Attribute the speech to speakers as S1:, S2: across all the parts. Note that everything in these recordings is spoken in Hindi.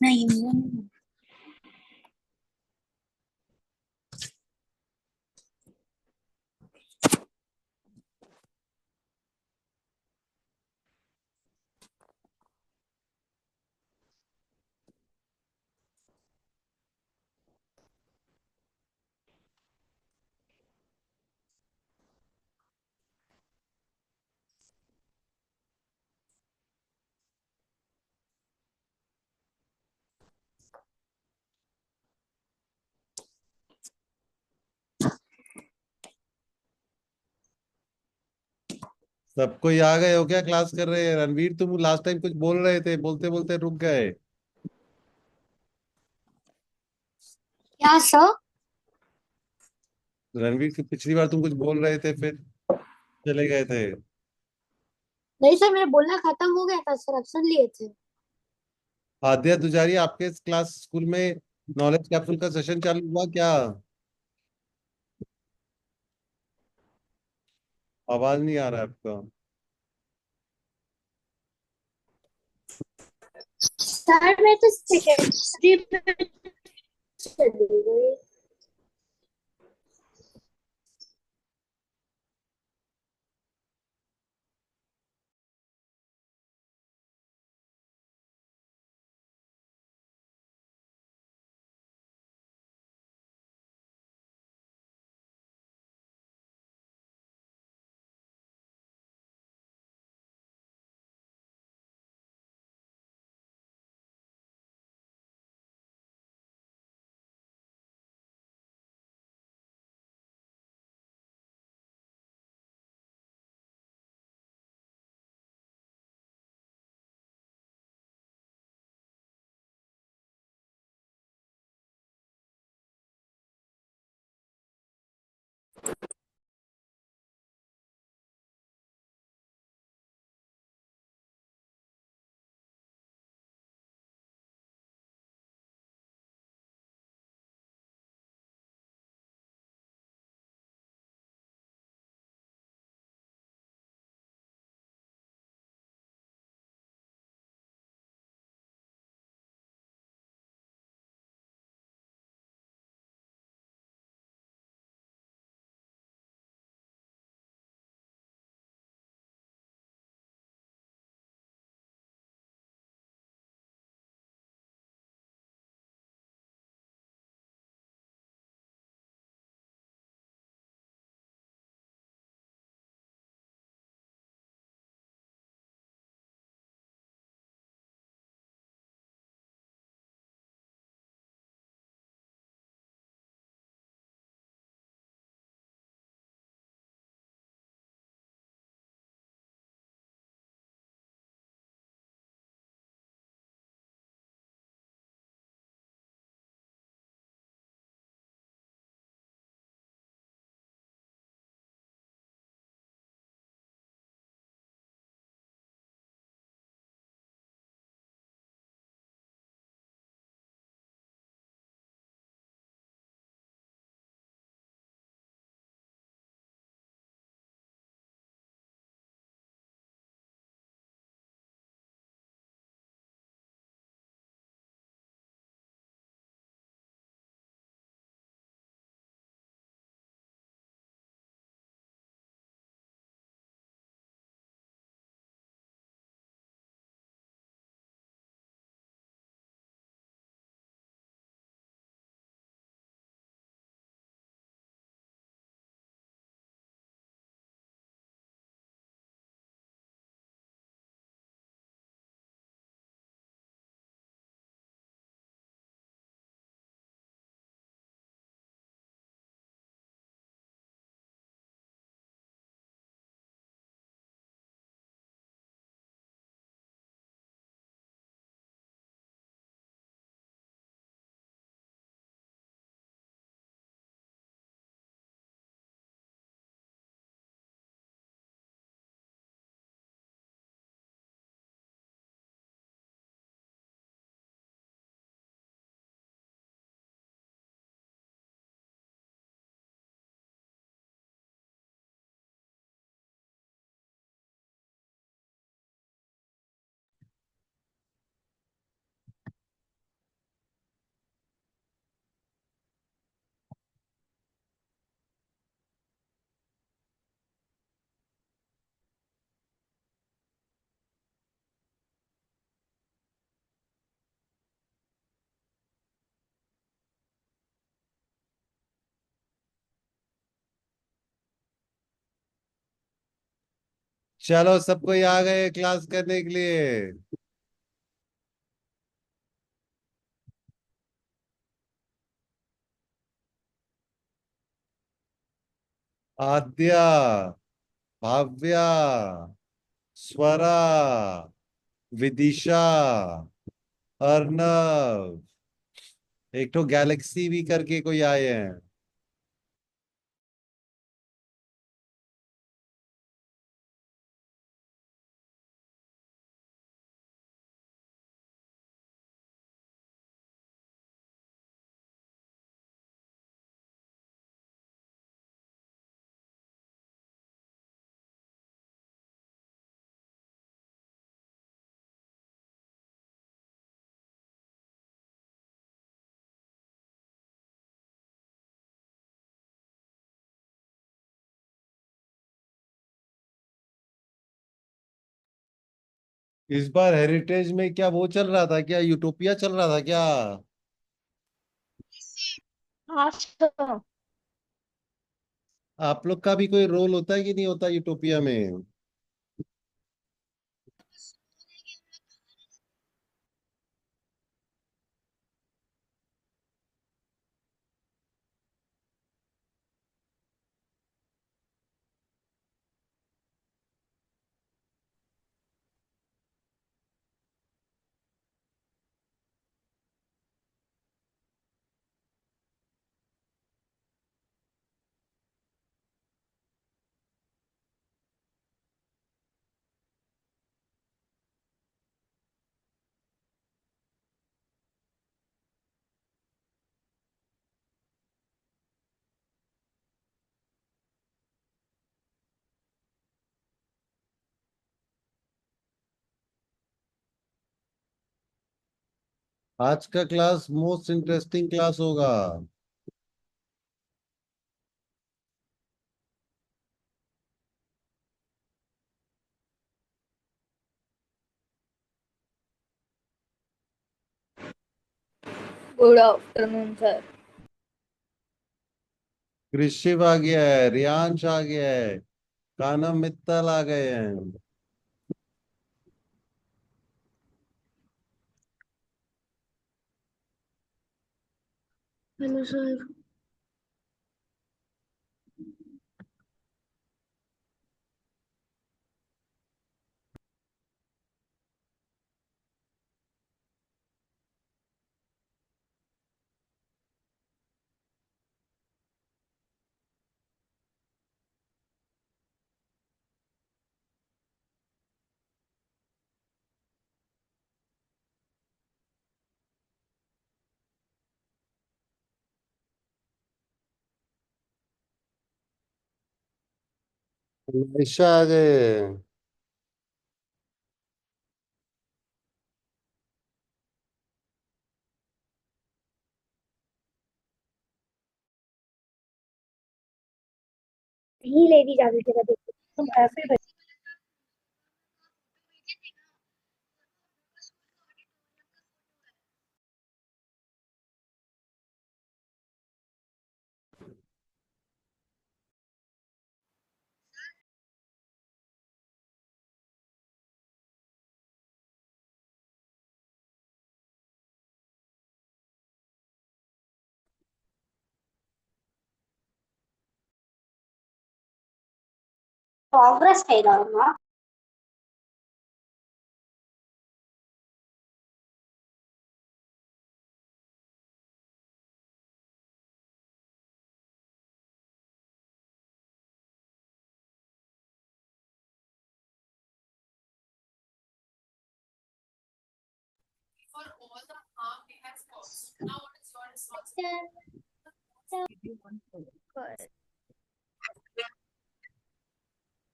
S1: नहीं नहीं।
S2: सब कोई आ गए हो क्या? क्लास कर रहे हैं? रणवीर, तुम लास्ट टाइम कुछ बोल रहे थे, बोलते बोलते रुक गए।
S1: क्या सर?
S2: रणवीर की पिछली बार तुम कुछ बोल रहे थे, फिर चले गए थे।
S1: नहीं सर, मेरा बोलना खत्म हो गया था सर, अक्सर लिए थे।
S2: आद्या दुजारी, आपके क्लास स्कूल में नॉलेज कैप्सूल का सेशन चालू हुआ क्या? आवाज नहीं आ रहा है आपका।
S1: सर मैं तो सेकेंडरी में चली गई।
S2: चलो सब कोई आ गए क्लास करने के लिए। आद्या, भाव्या, स्वरा, विदिशा, अर्नव, एक तो गैलेक्सी भी करके कोई आए हैं। इस बार हेरिटेज में क्या वो चल रहा था, क्या यूटोपिया चल रहा था क्या?
S3: अच्छा।
S2: आप लोग का भी कोई रोल होता है कि नहीं होता यूटोपिया में? आज का क्लास मोस्ट इंटरेस्टिंग क्लास होगा।
S3: Good afternoon sir.
S2: ऋषिव आ गया है, रियांश आ गया है, कानम मित्तल आ गए हैं।
S1: Hello sir.
S2: निशा आ गए हैं।
S1: ही लेडी जादू जगह देखो।
S3: तुम ऐसे ही
S1: कांग्रेस है ना।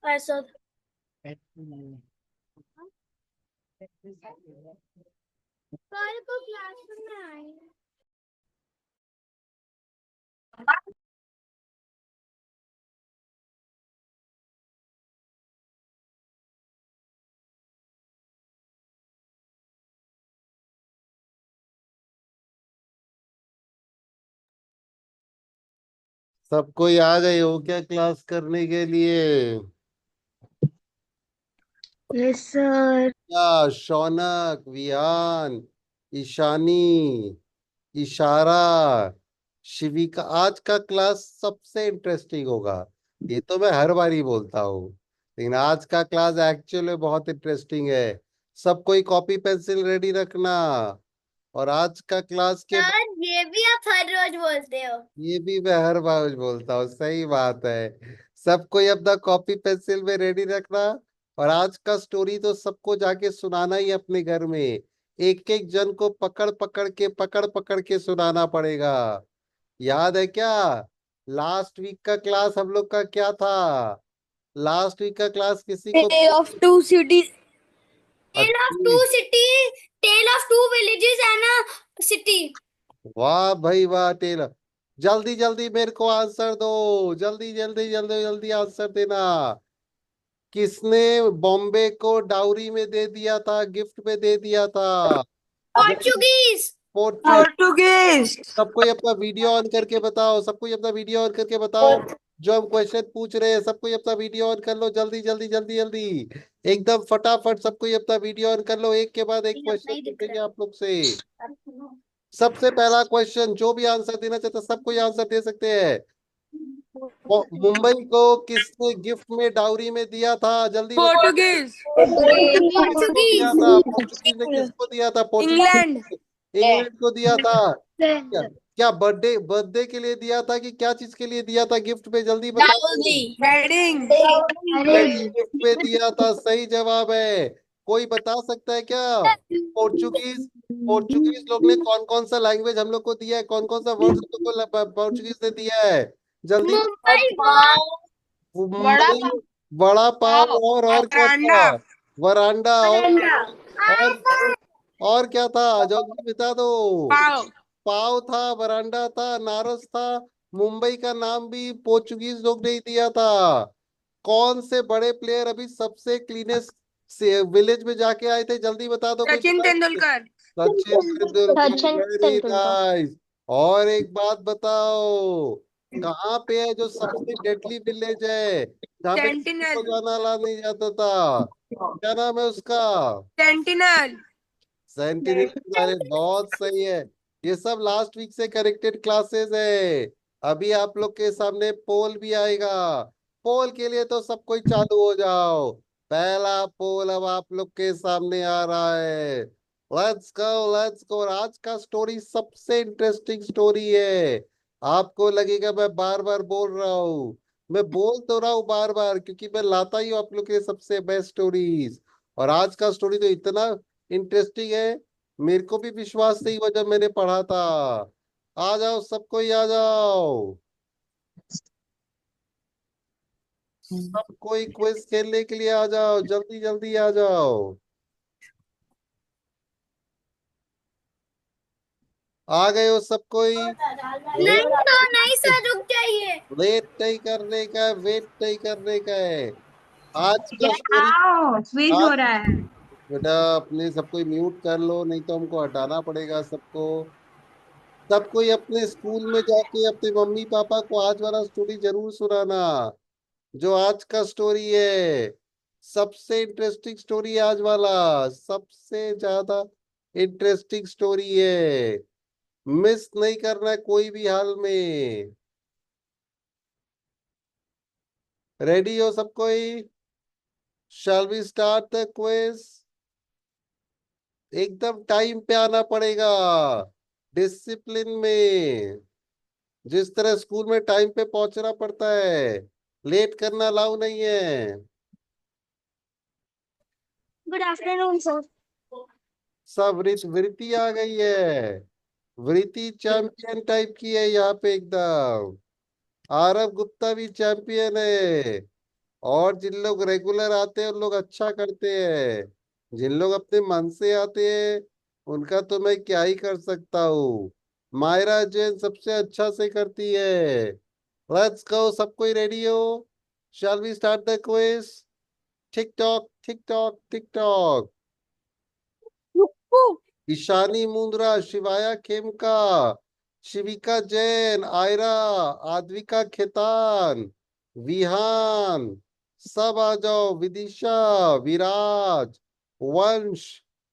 S1: ऐसा कल को क्लास में आए।
S2: सब कोई आ गए हो क्या क्लास करने के लिए?
S1: Yes sir.
S2: या शौनक, विहान, ईशानी, इशारा, शिविका। आज का क्लास सबसे इंटरेस्टिंग होगा। ये तो मैं हर बार ही बोलता हूँ, लेकिन आज का क्लास एक्चुअली में बहुत इंटरेस्टिंग है। सब कोई कॉपी पेंसिल रेडी रखना। और आज का क्लास के
S1: सर ये भी आप हर रोज बोलते हो।
S2: ये भी मैं हर बार बोलता हूँ, सही बात है। सब कोई अपना कॉपी पेंसिल में रेडी रखना। और आज का स्टोरी तो सबको जाके सुनाना ही अपने घर में। एक एक जन को पकड़ पकड़ के सुनाना पड़ेगा। याद है क्या? लास्ट वीक का क्लास हम लोग का क्या था? लास्ट वीक का क्लास किसी को?
S3: Tale of two cities.
S1: Tale of two
S2: अच्छी।
S1: City, tale of two villages and a city.
S2: वाह भाई वाह, टेलर। जल्दी जल्दी मेरे को आंसर दो। जल्दी जल्दी जल्दी जल्दी आंसर देना। किसने बॉम्बे को डाउरी में दे दिया था, गिफ्ट में दे दिया था? जल्दी।
S1: पोर्चुगीज।
S2: पोर्चुगीज।
S3: Portuguese.
S2: सबको अपना वीडियो ऑन करके बताओ, सबको अपना वीडियो ऑन करके बताओ। जो हम क्वेश्चन पूछ रहे हैं, सबको अपना वीडियो ऑन कर लो, जल्दी जल्दी जल्दी जल्दी। एकदम फटाफट सबको अपना वीडियो ऑन कर लो, एक के बाद एक
S1: अपना
S2: क्वेश्चन
S1: ही दिख
S2: पूछेंगे
S1: रहा
S2: आप लोग से।
S1: है।
S2: सबसे पहला क्वेश्चन, जो भी आंसर देना चाहता है, सब कोई आंसर दे सकते हैं। मुंबई को किसने गिफ्ट में डाउरी में दिया था? जल्दी बताओ।
S3: Portuguese.
S2: किसको दिया
S1: पोर्चुगीज।
S2: था? पोर्चुगीज ने किसको दिया था?
S3: England.
S2: पोर्चुगीज इंग्लैंड को दिया था। क्या? क्या बर्थडे बर्थडे के लिए दिया था कि क्या चीज के लिए दिया था गिफ्ट में? जल्दी बताओ।
S3: Wedding.
S1: अरे
S2: गिफ्ट में दिया था, सही जवाब है। कोई बता सकता है क्या? पोर्चुगीज पोर्चुगीज लोग ने कौन कौन सा लैंग्वेज हम लोग को दिया है, कौन कौन सा वर्ड हम लोग को पोर्चुगीज ने दिया है? जल्दी
S1: मुंबई
S2: बताओ।
S1: बॉल।
S3: वड़ा
S2: मुंबई, वड़ा पाव,
S3: पाव.
S2: और क्या
S3: Aranda.
S2: था? वरांडा,
S1: बरंडा।
S2: और और क्या था? जल्दी बता दो।
S3: Pav.
S2: पाव था, वरांडा था, नारस था। मुंबई का नाम भी पोर्चुगीज लोग ने ही दिया था। कौन से बड़े प्लेयर अभी सबसे क्लीनेस्ट से विलेज में जाके आए थे? जल्दी बता दो, कोई
S3: Sachin
S2: बता दे।
S3: Tendulkar.
S2: Sachin Tendulkar,
S1: Sachin
S2: very
S1: Tendulkar.
S2: Nice. और एक बात बताओ, कहाँ पे है जो सबसे डेडली विलेज है, जहाँ पे किसी को
S3: Sentinel.
S2: जाना ला नहीं जाता था? क्या नाम है उसका?
S3: Sentinel.
S2: सेंटिनल। अरे बहुत सही है। ये सब लास्ट वीक से करेक्टेड क्लासेस है। अभी आप लोग के सामने पोल भी आएगा। पोल के लिए तो सब कोई चालू हो जाओ। पहला पोल अब आप लोग के सामने आ रहा है। Let's go let's go. आज का स्टोरी सबसे इंटरेस्टिंग स्टोरी है। आपको लगेगा मैं बार बार बोल रहा हूँ। मैं बोल तो रहा हूँ बार बार, क्योंकि मैं लाता ही हूँ आप लोग के सबसे बेस्ट स्टोरीज। और आज का स्टोरी तो इतना इंटरेस्टिंग है, मेरे को भी विश्वास नहीं हुआ जब मैंने पढ़ा था। आ जाओ, सबको ही आ जाओ। सब कोई क्विज खेलने के लिए आ जाओ, जल्दी जल्दी आ जाओ। आ गए हो सब कोई?
S1: नहीं
S2: लेट
S1: तो नहीं सर, रुक जाइए।
S2: लेट नहीं करने का है, वेट नहीं करने का है। आज का स्टोरी।
S3: आओ क्विज हो
S2: आज
S3: रहा है.
S2: बेटा अपने सबको म्यूट कर लो, नहीं तो हमको हटाना पड़ेगा सबको। सब कोई अपने स्कूल में जाके अपने मम्मी पापा को आज वाला स्टोरी जरूर सुनाना। जो आज का स्टोरी है, सबसे इंटरेस्टिंग स्टोरी आज वाला, सबसे ज्यादा इंटरेस्टिंग स्टोरी है। मिस नहीं करना है कोई भी हाल में। रेडी हो सब कोई? Shall we start the quiz? एकदम टाइम पे आना पड़ेगा, डिसिप्लिन में। जिस तरह स्कूल में टाइम पे पहुंचना पड़ता है, लेट करना अलाउ नहीं है।
S1: Good afternoon sir.
S2: सब वृत्ति आ गई है। वृत्ति चैंपियन टाइप की है यहाँ पे एकदम। आरव गुप्ता भी चैंपियन है। और जिन लोग रेगुलर आते हैं उन लोग अच्छा करते हैं। जिन लोग अपने मन से आते हैं उनका तो मैं क्या ही कर सकता हूँ। मायरा जैन सबसे अच्छा से करती है। लेट्स गो, सब कोई रेडी हो? Shall we start the quiz? Tick tock tick tock tick tock. Ishani Mundra, Shivaya Khemka, Shivika Jain, Aira, Advika Khetan, Vihaan, सब आ जाओ, विदिशा, विराज, वंश,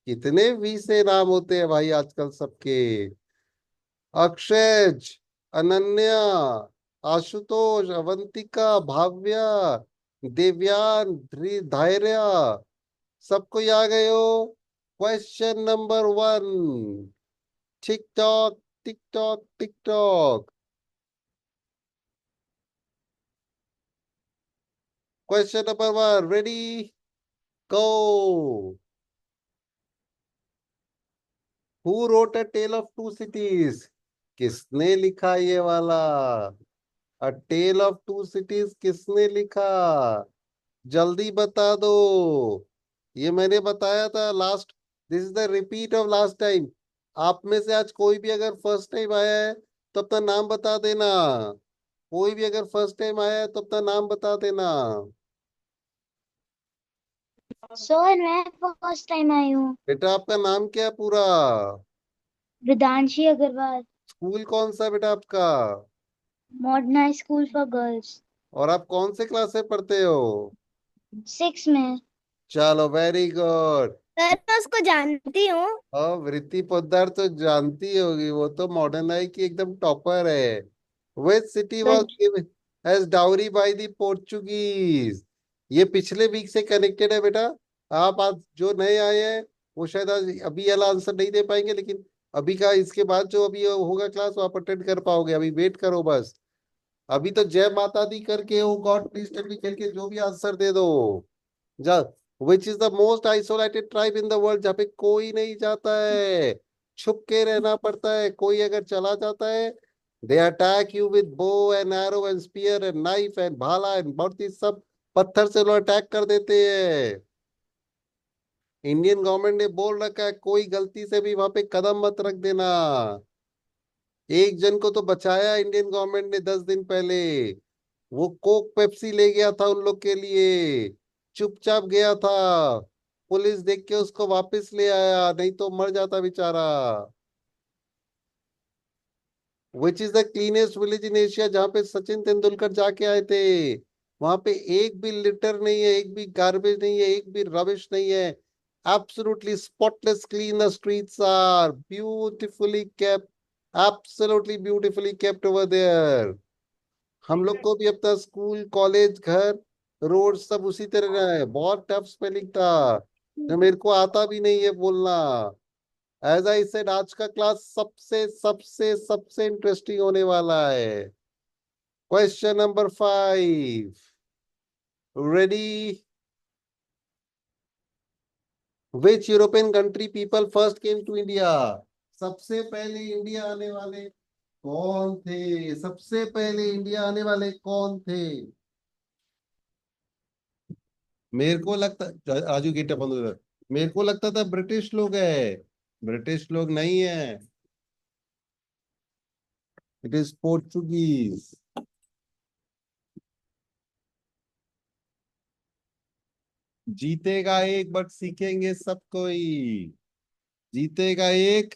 S2: कितने वी से नाम होते हैं भाई आजकल सबके। अक्षय, अनन्या, आशुतोष, अवंतिका, भाव्या, दिव्यान, धैर्य, सब कोई आ गए हो। Question number 1, tick tock tick tock tick tock. Question number 1, ready, go. Who wrote a tale of two cities? किसने लिखा ये वाला? A tale of two cities किसने लिखा? जल्दी बता दो। ये मैंने बताया था last, this is the repeat of last time. आप में से आज कोई भी अगर फर्स्ट टाइम आया है तो अपना नाम बता देना। कोई भी अगर फर्स्ट टाइम आया है तो अपना नाम बता देना।
S1: सर मैं फर्स्ट टाइम आई हूँ।
S2: बेटा आपका नाम क्या है पूरा?
S1: वृदांशी अग्रवाल।
S2: स्कूल कौन सा है बेटा आपका?
S1: Modern high school for girls.
S2: और आप कौन से क्लास में पढ़ते हो?
S1: 6 में।
S2: चलो वेरी गुड।
S1: सर मैं उसको जानती हूँ।
S2: और वृत्ति पोद्दार तो जानती होगी, वो तो मॉडर्न आई की एकदम टॉपर है। Which city was
S1: sir
S2: given as dowry by the Portuguese? ये पिछले वीक से कनेक्टेड है बेटा। आप आज जो नए आए हैं वो शायद आज अभी वाला आंसर नहीं दे पाएंगे, लेकिन अभी का इसके बाद जो अभी होगा क्लास वो आप अटेंड कर पाओगे। अभी वेट करो बस। अभी तो जय माता दी करके ओ गॉड प्लीज टेल मी खेल के जो भी आंसर दे दो। जा, which is the most isolated tribe in the world? जहाँ पे कोई नहीं जाता है, छुप के रहना पड़ता है। कोई अगर चला जाता है, they attack you with bow and arrow and spear and knife and भाला एंड बहुत ही सब पत्थर से लोग अटैक कर देते हैं। इंडियन गवर्नमेंट ने बोल रखा है कोई गलती से भी वहां पे कदम मत रख देना। एक जन को तो बचाया इंडियन गवर्नमेंट ने 10 दिन पहले। वो कोक पेप्सी ले गया था उन लोग के लिए, चुपचाप गया था। पुलिस देख के उसको वापस ले आया, नहीं तो मर जाता बेचारा। Which is the cleanest village in Asia? जहाँ पे सचिन तेंदुलकर जाके आए थे, वहां पे एक भी लिटर नहीं है, एक भी गार्बेज नहीं है, एक भी रबिश नहीं है। Absolutely spotless clean, the streets are beautifully kept, absolutely beautifully kept over there. हम लोग को भी अपना स्कूल, कॉलेज, घर, रोड सब उसी तरह रहा है। बहुत टफ स्पेलिंग था जो मेरे को आता भी नहीं है बोलना। एज आई सेड, आज का क्लास सबसे सबसे सबसे इंटरेस्टिंग होने वाला है। Question number 5, ready. Which European country people first came to India? सबसे पहले इंडिया आने वाले कौन थे? सबसे पहले इंडिया आने वाले कौन थे? मेरे को लगता, राजू गेट बंद हो गया। मेरे को लगता था ब्रिटिश लोग है। ब्रिटिश लोग नहीं है, इट इज पोर्चुगीज। जीतेगा एक बट सीखेंगे सब कोई। जीतेगा एक।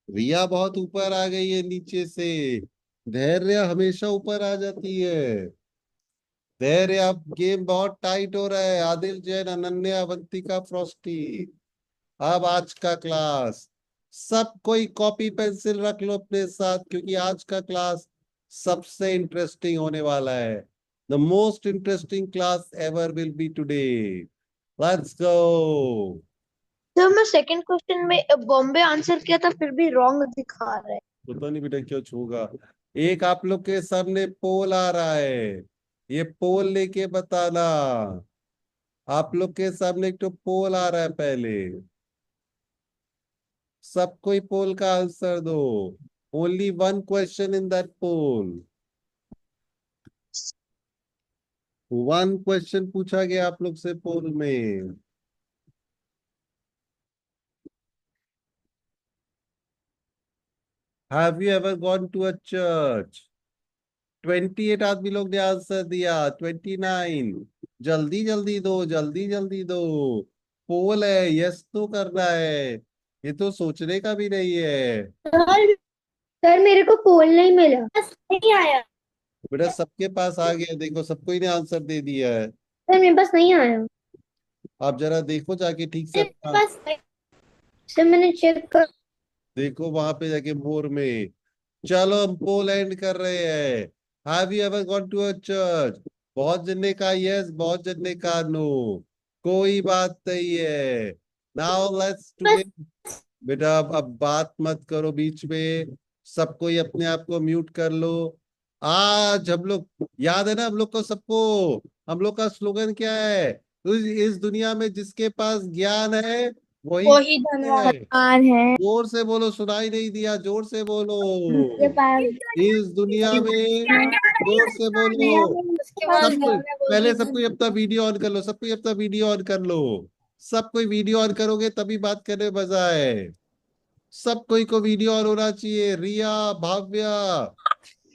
S2: रिया बहुत ऊपर आ गई है नीचे से। धैर्य हमेशा ऊपर आ जाती है। धैर्य, अब गेम बहुत टाइट हो रहा है। आदिल जैन, अनन्या, अवंतिका, फ्रॉस्टी। अब आज का क्लास, सब कोई कॉपी पेंसिल रख लो अपने साथ, क्योंकि आज का क्लास सबसे इंटरेस्टिंग होने वाला है। The most interesting class ever will be today. Let's go.
S1: Sir मैं सेकंड क्वेश्चन में बॉम्बे आंसर किया था फिर भी रॉन्ग दिखा रहा है।
S2: पता नहीं बेटा क्यों छूगा। एक आप लोग के सामने पोल आ रहा है, ये पोल लेके बताना। आप लोग के सामने एक तो पोल आ रहा है पहले। सब कोई पोल का आंसर दो। Only one question in that poll. One question पूछा गया आप लोग से पोल में। Have you ever gone to a church? 28 आदमी लोग ने आंसर दिया। 29। जल्दी जल्दी दो, जल्दी जल्दी दो। पोल है, यस तो करना है, ये तो सोचने का भी नहीं है।
S1: सर सर मेरे को पोल नहीं मिला, बस नहीं आया।
S2: बेटा सबके पास आ गया, देखो सब कोई ने आंसर दे दिया है।
S1: सर मेरे पास नहीं आया।
S2: आप जरा देखो जाके ठीक से
S1: मेरे
S2: अपना,
S1: पास सर मैंने चेक कर।
S2: देखो वहां पे जाके मोर में। चलो हम पोलैंड कर रहे हैं। Have you ever gone to a church? बहुत जने का यस, बहुत जने का नो। कोई बात नहीं है। नाउ लेट्स
S1: बस
S2: टुडे। बेटा अब बात मत करो बीच में। सब कोई अपने आप को म्यूट कर लो। आज हम लोग, याद है ना हम लोग को सबको, हम लोग का स्लोगन क्या है? इस दुनिया में जिसके पास ज्ञान है वही
S1: वही
S2: है।
S1: धनवान है।
S2: जोर से बोलो, सुनाई नहीं दिया, जोर से बोलो।
S1: उसके पास
S2: इस दुनिया में, जोर से बोलो।
S1: उसके पास
S2: सब कोई
S1: ज्ञान है
S2: पहले,
S1: वही
S2: सब कोई अपना वीडियो ऑन कर लो, सब कोई अपना वीडियो ऑन कर लो। सब कोई वीडियो ऑन करोगे तभी बात करने में मजा है। सब कोई को वीडियो ऑन होना चाहिए। रिया, भाव्या,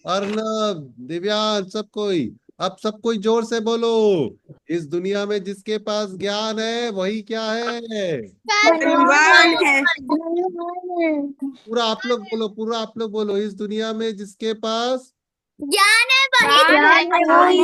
S2: अर्नब, दिव्यांश, सब कोई। अब सब कोई जोर से बोलो। इस दुनिया में जिसके पास ज्ञान है वही क्या है?
S3: धनवान है।
S1: धनवान है।
S2: पूरा आप लोग बोलो, पूरा आप लोग बोलो। इस दुनिया में जिसके पास
S1: ज्ञान है
S3: ज्ञान है वही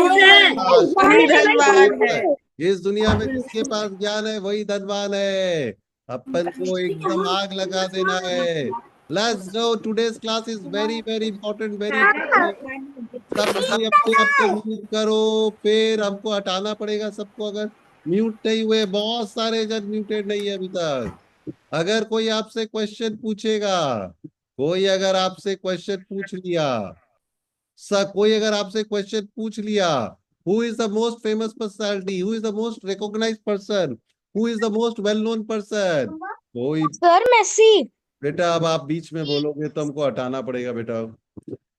S3: वही धनवान है।
S2: इस दुनिया में जिसके पास ज्ञान है वही धनवान है। अपन को एकदम आग लगा देना है। Let's go, today's class is very very important, very important. सब कोई अपने आप को म्यूट करो। फिर हमको हटाना पड़ेगा सबको, अगर म्यूट नहीं हुए। बहुत सारे जन म्यूटेड नहीं है अभी तक। अगर कोई आपसे क्वेश्चन पूछेगा, कोई अगर आपसे क्वेश्चन पूछ लिया, कोई अगर आपसे क्वेश्चन पूछ लिया, who is the most famous personality, who is the most recognised person, who is the most well known person, कोई।
S1: Sir Messi.
S2: बेटा अब आप बीच में बोलोगे तो हमको हटाना पड़ेगा बेटा।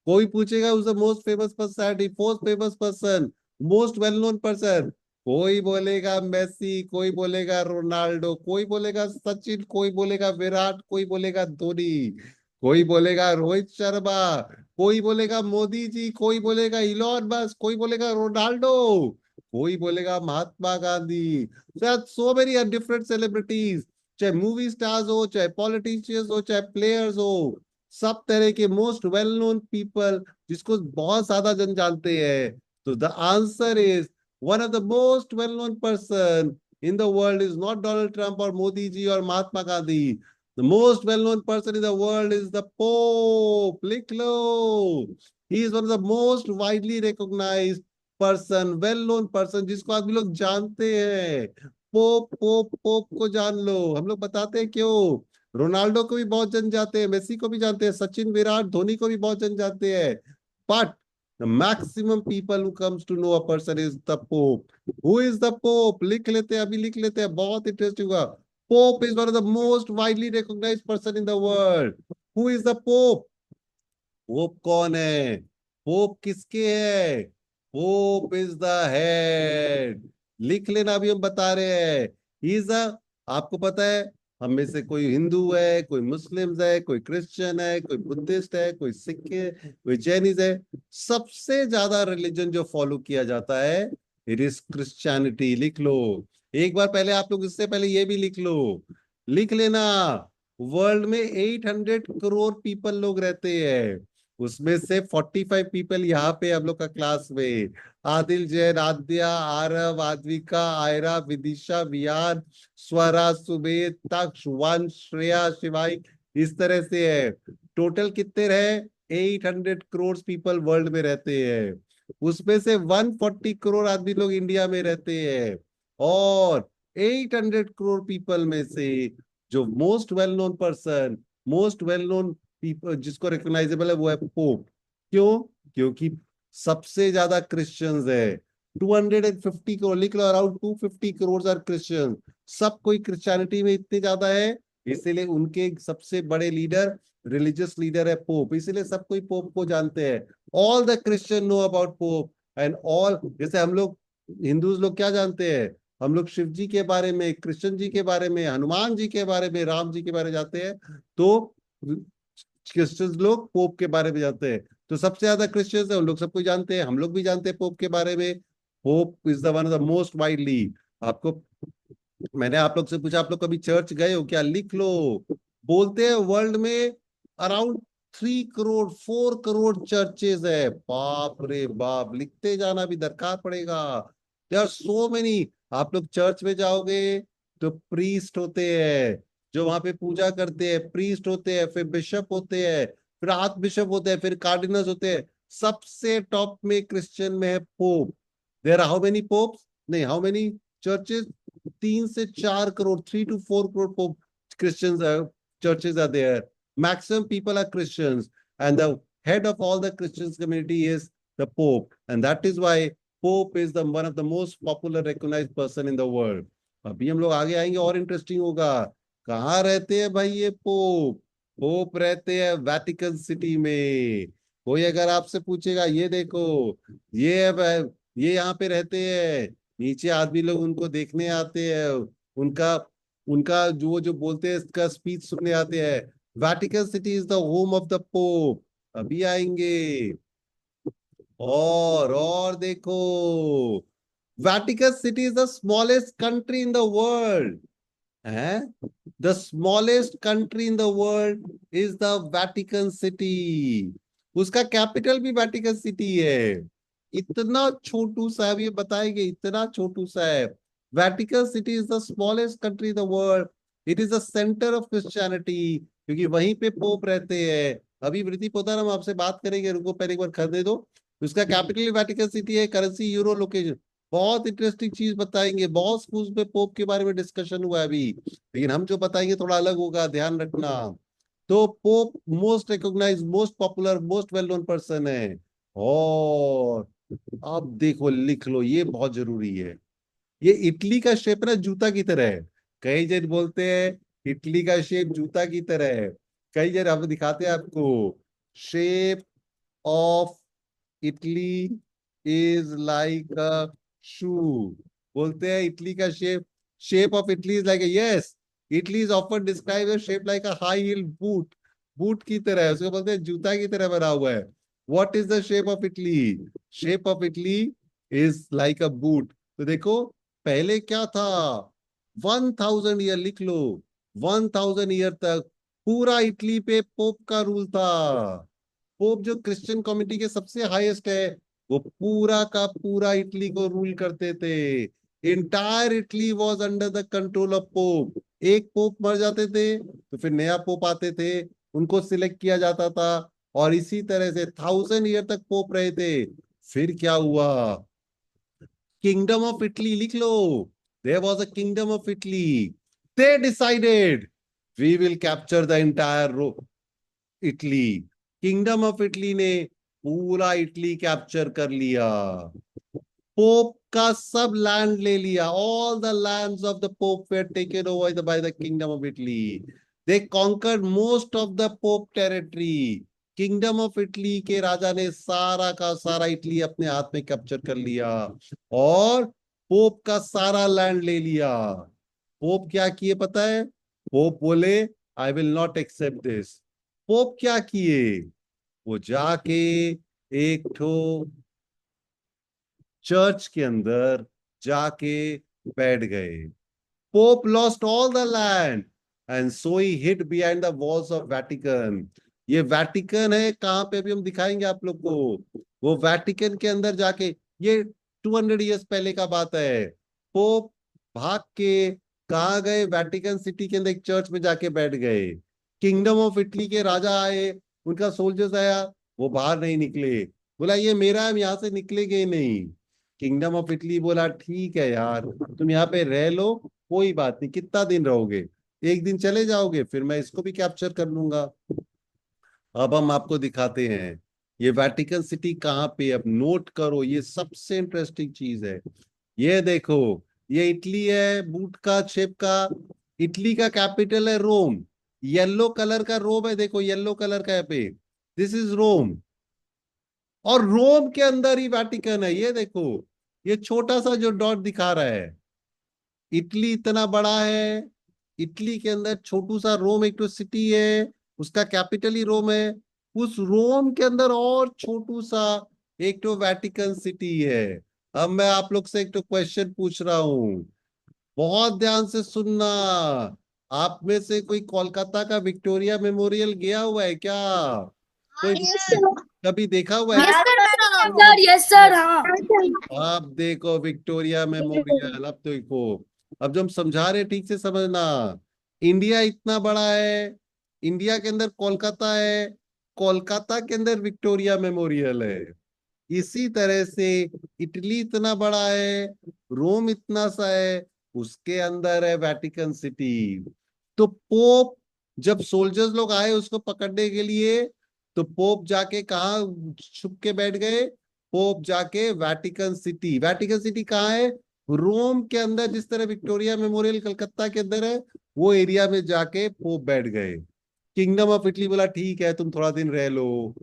S2: कोई पूछेगा who is the most famous personality, most famous person, most well known person, कोई बोलेगा मेसी, कोई बोलेगा रोनाल्डो, कोई बोलेगा सचिन, कोई बोलेगा विराट, कोई बोलेगा धोनी, कोई बोलेगा रोहित शर्मा, कोई बोलेगा मोदी जी, कोई बोलेगा इलॉन मस्क, कोई बोलेगा रोनाल्डो, कोई बोलेगा Mahatma Gandhi. So many different celebrities, चाहे मूवी स्टार्स हो, चाहे पॉलिटिशियंस हो, चाहे प्लेयर्स हो, सब तरह के मोस्ट वेल नोन पीपल जिसको बहुत ज्यादा जन जानते हैं। तो the answer is, one of the most well known person in the world is not Donald Trump और मोदी जी और Mahatma Gandhi. The most well known person in the world is the pope. लिख लो, he is one of the most widely recognised person, well known person जिसको आदमी लोग जानते हैं। पोप पोप पोप को जान लो। हम लोग बताते हैं क्यों। रोनाल्डो को भी बहुत जन जानते हैं, मेसी को भी जानते हैं, सचिन, विराट, धोनी को भी बहुत जन जानते हैं। But the maximum people who comes to know a person is the pope. Who is the pope? लिख लेते हैं, अभी लिख लेते हैं, बहुत इंटरेस्टिंग होगा। Pope is one of the most widely recognised person in the world. Who is the pope? Pope कौन है? पोप किसके है? Pope is the head. लिख लेना, अभी हम बता रहे हैं। ही इज द, आपको पता है हम में से कोई हिंदू है, कोई मुस्लिम्स है, कोई क्रिश्चियन है, कोई बुद्धिस्ट है, कोई सिख है, कोई जैनिज है। सबसे ज्यादा रिलीजन जो फॉलो किया जाता है इट इज क्रिश्चियनिटी। लिख लो एक बार पहले, आप लोग इससे पहले ये भी लिख लो, लिख लेना। वर्ल्ड में 800 करोड़ पीपल लोग रहते हैं। उसमें से 45 पीपल यहाँ पे हम लोग का क्लास में। आदिल, जैन, आद्या, आरव, आद्विका, आयरा, विदिशा, वियान, स्वरा, सुबेद, तक्ष, वंश, श्रेया, शिवाई, इस तरह से है। टोटल कितने रहे? 800 करोड़ पीपल वर्ल्ड में रहते हैं। उसमें से 140 करोड़ आदमी लोग इंडिया में रहते हैं। और 800 करोड़ पीपल में से जो most well known person, most well known people जिसको रिकॉग्नाइजेबल है वो है पोप। क्यों? क्योंकि सबसे ज्यादा क्रिश्चियंस है। 250 करोड़, लिख लो, अराउंड 250 करोड़ आर क्रिश्चियन। सब कोई क्रिश्चियनिटी में इतने ज्यादा है, इसीलिए उनके सबसे बड़े लीडर, रिलीजियस लीडर है पोप। इसीलिए सब कोई पोप को जानते हैं। All the Christian know about pope and all. जैसे हम लोग हिंदूज लोग क्या जानते हैं? हम लोग शिव जी के बारे में, कृष्ण जी के बारे में, हनुमान जी के बारे में, राम जी के बारे में जानते हैं। तो क्रिश्चियंस लोग पोप के बारे में जानते हैं। तो सबसे ज्यादा क्रिश्चियंस है, उन लोग सबको जानते हैं, हम लोग भी जानते हैं पोप के बारे में। Pope is the one of the most widely. आपको, मैंने आप लोग से पूछा आप लोग कभी चर्च गए हो क्या? लिख लो। बोलते हैं वर्ल्ड में अराउंड 3 करोड़, 4 करोड़ चर्चेज है। बाप रे बाप, लिखते जाना भी दरकार पड़ेगा। There are so many. आप लोग चर्च में जाओगे तो प्रीस्ट होते हैं जो वहां पे पूजा करते हैं, प्रीस्ट होते हैं, फिर बिशप होते हैं, फिर आर्च बिशप होते हैं, फिर कार्डिनल्स होते हैं। सबसे टॉप में क्रिश्चियन में है pope. There are how many popes, नहीं हाउ मेनी चर्चेस, 3 से 4 crore, 3 to 4 crore pope Christians churches are there. Maximum people are Christians, and the head of all the Christian community is the Pope, and that is why Pope is the one of the most popular recognized person in the world. अभी हम लोग आगे आएंगे और इंटरेस्टिंग होगा। कहाँ रहते हैं भाई ये पोप? पोप रहते हैं वेटिकन सिटी में। कोई अगर आपसे पूछेगा, ये देखो, ये यहाँ पे रहते हैं, नीचे आदमी लोग उनको देखने आते हैं, उनका उनका जो बोलते हैं इसका स्पीच सुनने आते हैं। Vatican City is the home of the pope. अभी आएंगे। और देखो, Vatican City is the smallest country in the world है। The smallest country in the world is the Vatican City. उसका कैपिटल भी वेटिकन सिटी है। इतना छोटू सा है, ये बताएंगे, इतना छोटू सा है। Vatican City is the smallest country in the world. It is the centre of Christianity, क्योंकि वहीं पे पोप रहते हैं। अभी वृत्ति पोदार हम आपसे बात करेंगे, रुको पहले एक बार खरीदे दो। उसका कैपिटल वेटिकन सिटी है, करेंसी यूरो, लोकेशन। बहुत इंटरेस्टिंग चीज बताएंगे, बहुत स्कूल में पोप के बारे में डिस्कशन हुआ है अभी, लेकिन हम जो बताएंगे थोड़ा अलग होगा, ध्यान रखना। तो pope most recognise, most popular, most well known person है। और अब देखो, लिख लो, ये बहुत जरूरी है। ये इटली का शेप ना जूता की तरह है। कई जन बोलते हैं इटली का शेप जूता की तरह है। कई जन हम दिखाते हैं आपको, shape of Italy is like a shoe. बोलते हैं इटली का shape of Italy is like yes, Italy is often describe shape like a high heel boot. Boot की तरह है, उसको बोलते हैं जूता की तरह बना हुआ है। What is the shape of Italy? Shape of Italy is like a boot. तो देखो, पहले क्या था, 1000 ईयर, लिख लो, 1000 ईयर तक पूरा इटली पे पोप का रूल था। पोप जो क्रिश्चियन कम्युनिटी के सबसे हाईएस्ट है, वो पूरा का पूरा इटली को रूल करते थे। Entire Italy was under the control of pope. एक पोप मर जाते थे तो फिर नया पोप आते थे, उनको सिलेक्ट किया जाता था, और इसी तरह से 1000 ईयर तक पोप रहे थे। फिर क्या हुआ? किंगडम ऑफ इटली, लिख लो, there was a kingdom of Italy. They decided we will capture the entire Italy. Kingdom of Italy ने पूरा इटली कैप्चर कर लिया, पोप का सब लैंड ले लिया। All the lands of the pope were taken over by the kingdom of Italy. They conquered most of the pope territory. Kingdom of Italy के राजा ने सारा का सारा इटली अपने हाथ में कैप्चर कर लिया और पोप का सारा लैंड ले लिया। पोप क्या किए पता है? पोप बोले I will not accept this. Pope क्या किए? वो जाके एक ठो चर्च के अंदर जाके बैठ गए। Pope lost all the land and so he hide behind the walls of Vatican. ये वेटिकन है कहाँ पे, भी हम दिखाएंगे आप लोग को। वो वेटिकन के अंदर जाके, ये 200 ईयर्स पहले का बात है। पोप भाग के कहाँ गए? वेटिकन सिटी के अंदर एक चर्च में जाके बैठ गए। किंगडम ऑफ इटली के राजा आए, उनका सोल्जर्स आया, वो बाहर नहीं निकले। बोला ये मेरा है, हम यहाँ से निकलेंगे नहीं। किंगडम ऑफ इटली बोला ठीक है यार, तुम यहाँ पे रह लो, कोई बात नहीं, कितना दिन रहोगे? एक दिन चले जाओगे, फिर मैं इसको भी कैप्चर कर लूंगा। अब हम आपको दिखाते हैं ये वेटिकन सिटी कहाँ पे। अब नोट करो, ये सबसे इंटरेस्टिंग चीज है। ये देखो, ये इटली है, बूट का शेप का। इटली का कैपिटल है रोम। येलो कलर का रोम है, देखो येलो कलर का है पे, दिस इज रोम। और रोम के अंदर ही वेटिकन है। ये देखो, ये छोटा सा जो डॉट दिखा रहा है, इटली इतना बड़ा है, इटली के अंदर छोटू सा रोम एक तो सिटी है, उसका कैपिटल ही रोम है। उस रोम के अंदर और छोटू सा एक तो वेटिकन सिटी है। अब मैं आप लोग से एक तो क्वेश्चन पूछ रहा हूं, बहुत ध्यान से सुनना। आप में से कोई कोलकाता का विक्टोरिया मेमोरियल गया हुआ है क्या? कोई कभी देखा हुआ है?
S1: Yes sir, sir yes sir हाँ।
S2: अब देखो विक्टोरिया मेमोरियल, अब देखो, अब जो हम समझा रहे ठीक से समझना। इंडिया इतना बड़ा है, इंडिया के अंदर कोलकाता है, कोलकाता के अंदर विक्टोरिया मेमोरियल है। इसी तरह से इटली इतना बड़ा है, रोम इतना सा है, उसके अंदर है वेटिकन सिटी। तो पोप, जब सोल्जर्स लोग आए उसको पकड़ने के लिए, तो पोप जाके कहा छुप के बैठ गए? पोप जाके वेटिकन सिटी। वेटिकन सिटी कहाँ है? रोम के अंदर। जिस तरह विक्टोरिया मेमोरियल कलकत्ता के अंदर है, वो एरिया में जाके पोप बैठ गए। किंगडम ऑफ इटली बोला ठीक है तुम थोड़ा दिन रह लो।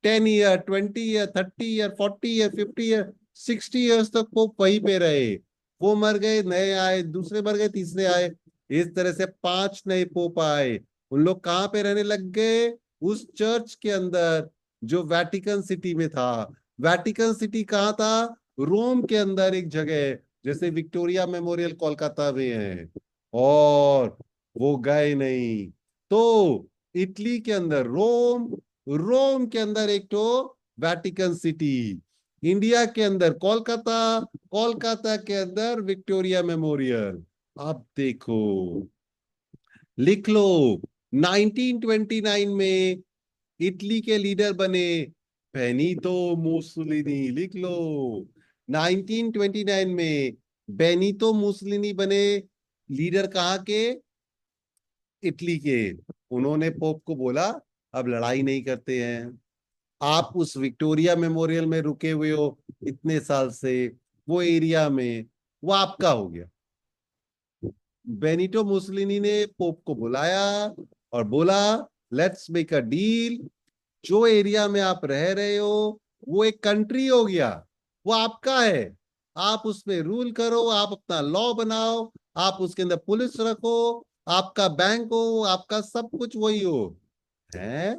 S2: 10 year, 20 year, 30 year, 40 year, 50 year, 60 years तक पोप वहीं पे रहे। वो मर गए, नए आए, दूसरे मर गए, तीसरे आए। इस तरह से 5 नए पोप आए। उन लोग कहाँ पे रहने लग गए? उस चर्च के अंदर जो वेटिकन सिटी में था। वेटिकन सिटी कहाँ था? रोम के अंदर एक जगह है, जैसे विक्टोरिया मेमोरियल कोलकाता में है। और वो गए नहीं। तो इटली के अंदर रोम, रोम के अंदर एक तो वेटिकन सिटी, इंडिया के अंदर कोलकाता, कोलकाता के अंदर विक्टोरिया मेमोरियल। अब देखो, लिख लो, 1929 में इटली के लीडर बने बेनितो मुसोलिनी। लिख लो, 1929 में बेनितो मुसोलिनी बने लीडर। कहाँ के? इटली के। उन्होंने पोप को बोला अब लड़ाई नहीं करते हैं, आप उस विक्टोरिया मेमोरियल में रुके हुए हो इतने साल से, वो एरिया में, वो आपका हो गया। बेनिटो मुसोलिनी ने पोप को बुलाया और बोला लेट्स मेक अ डील। जो एरिया में आप रह रहे हो वो एक कंट्री हो गया, वो आपका है। आप उसमें रूल करो, आप अपना लॉ बनाओ, आप उसके अंदर पुलिस रखो, आपका बैंक हो, आपका सब कुछ वही हो। है?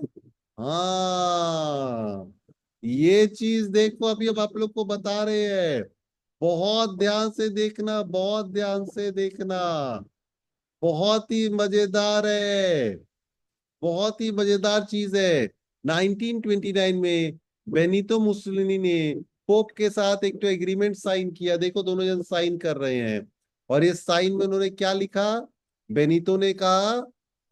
S2: हाँ, ये चीज देखो, अभी अब आप लोग को बता रहे हैं। बहुत ध्यान से देखना, बहुत ध्यान से देखना। बहुत ही मजेदार है, बहुत ही मजेदार चीज है। 1929 में बेनितो मुसोलिनी ने पोप के साथ एक तो एग्रीमेंट साइन किया। देखो दोनों जन साइन कर रहे हैं। और इस साइन में उन्होंने क्या लिखा? बेनितो ने कहा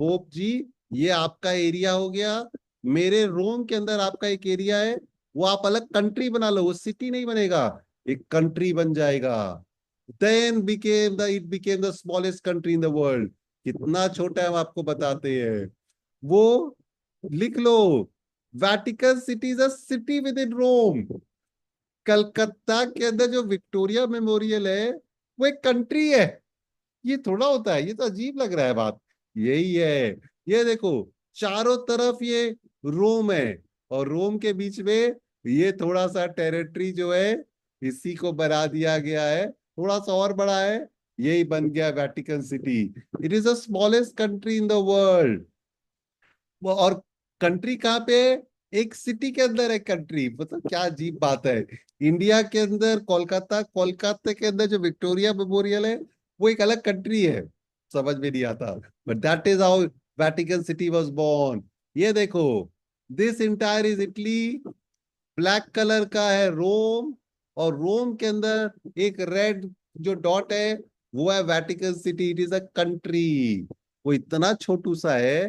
S2: पोप जी, ये आपका एरिया हो गया, मेरे रोम के अंदर आपका एक एरिया है, वो आप अलग कंट्री बना लो। वो सिटी नहीं बनेगा, एक कंट्री बन जाएगा। It became the smallest country in the world। कितना छोटा है हम आपको बताते हैं। वो लिख लो, Vatican City is a city within Rome. Calcutta के अंदर जो विक्टोरिया मेमोरियल है वो एक कंट्री है। ये थोड़ा होता है, ये तो अजीब लग रहा है बात। यही है। ये देखो, चारों तरफ ये रोम है, और रोम के बीच में ये थोड़ा सा टेरिटरी जो है, इसी को बना दिया गया है, थोड़ा सा और बड़ा है, यही बन गया Vatican city. It is the smallest country in the world. और कंट्री कहाँ पे है? एक सिटी के अंदर है कंट्री। मतलब क्या अजीब बात है। इंडिया के अंदर कोलकाता, कोलकाता के अंदर जो विक्टोरिया मेमोरियल है वो एक अलग कंट्री है। समझ में नहीं आता, but that is how Vatican City was born. ये देखो, this entire is Italy, black colour का है रोम, और रोम के अंदर एक रेड जो डॉट है वो है Vatican city. It is a country. वो इतना छोटू सा है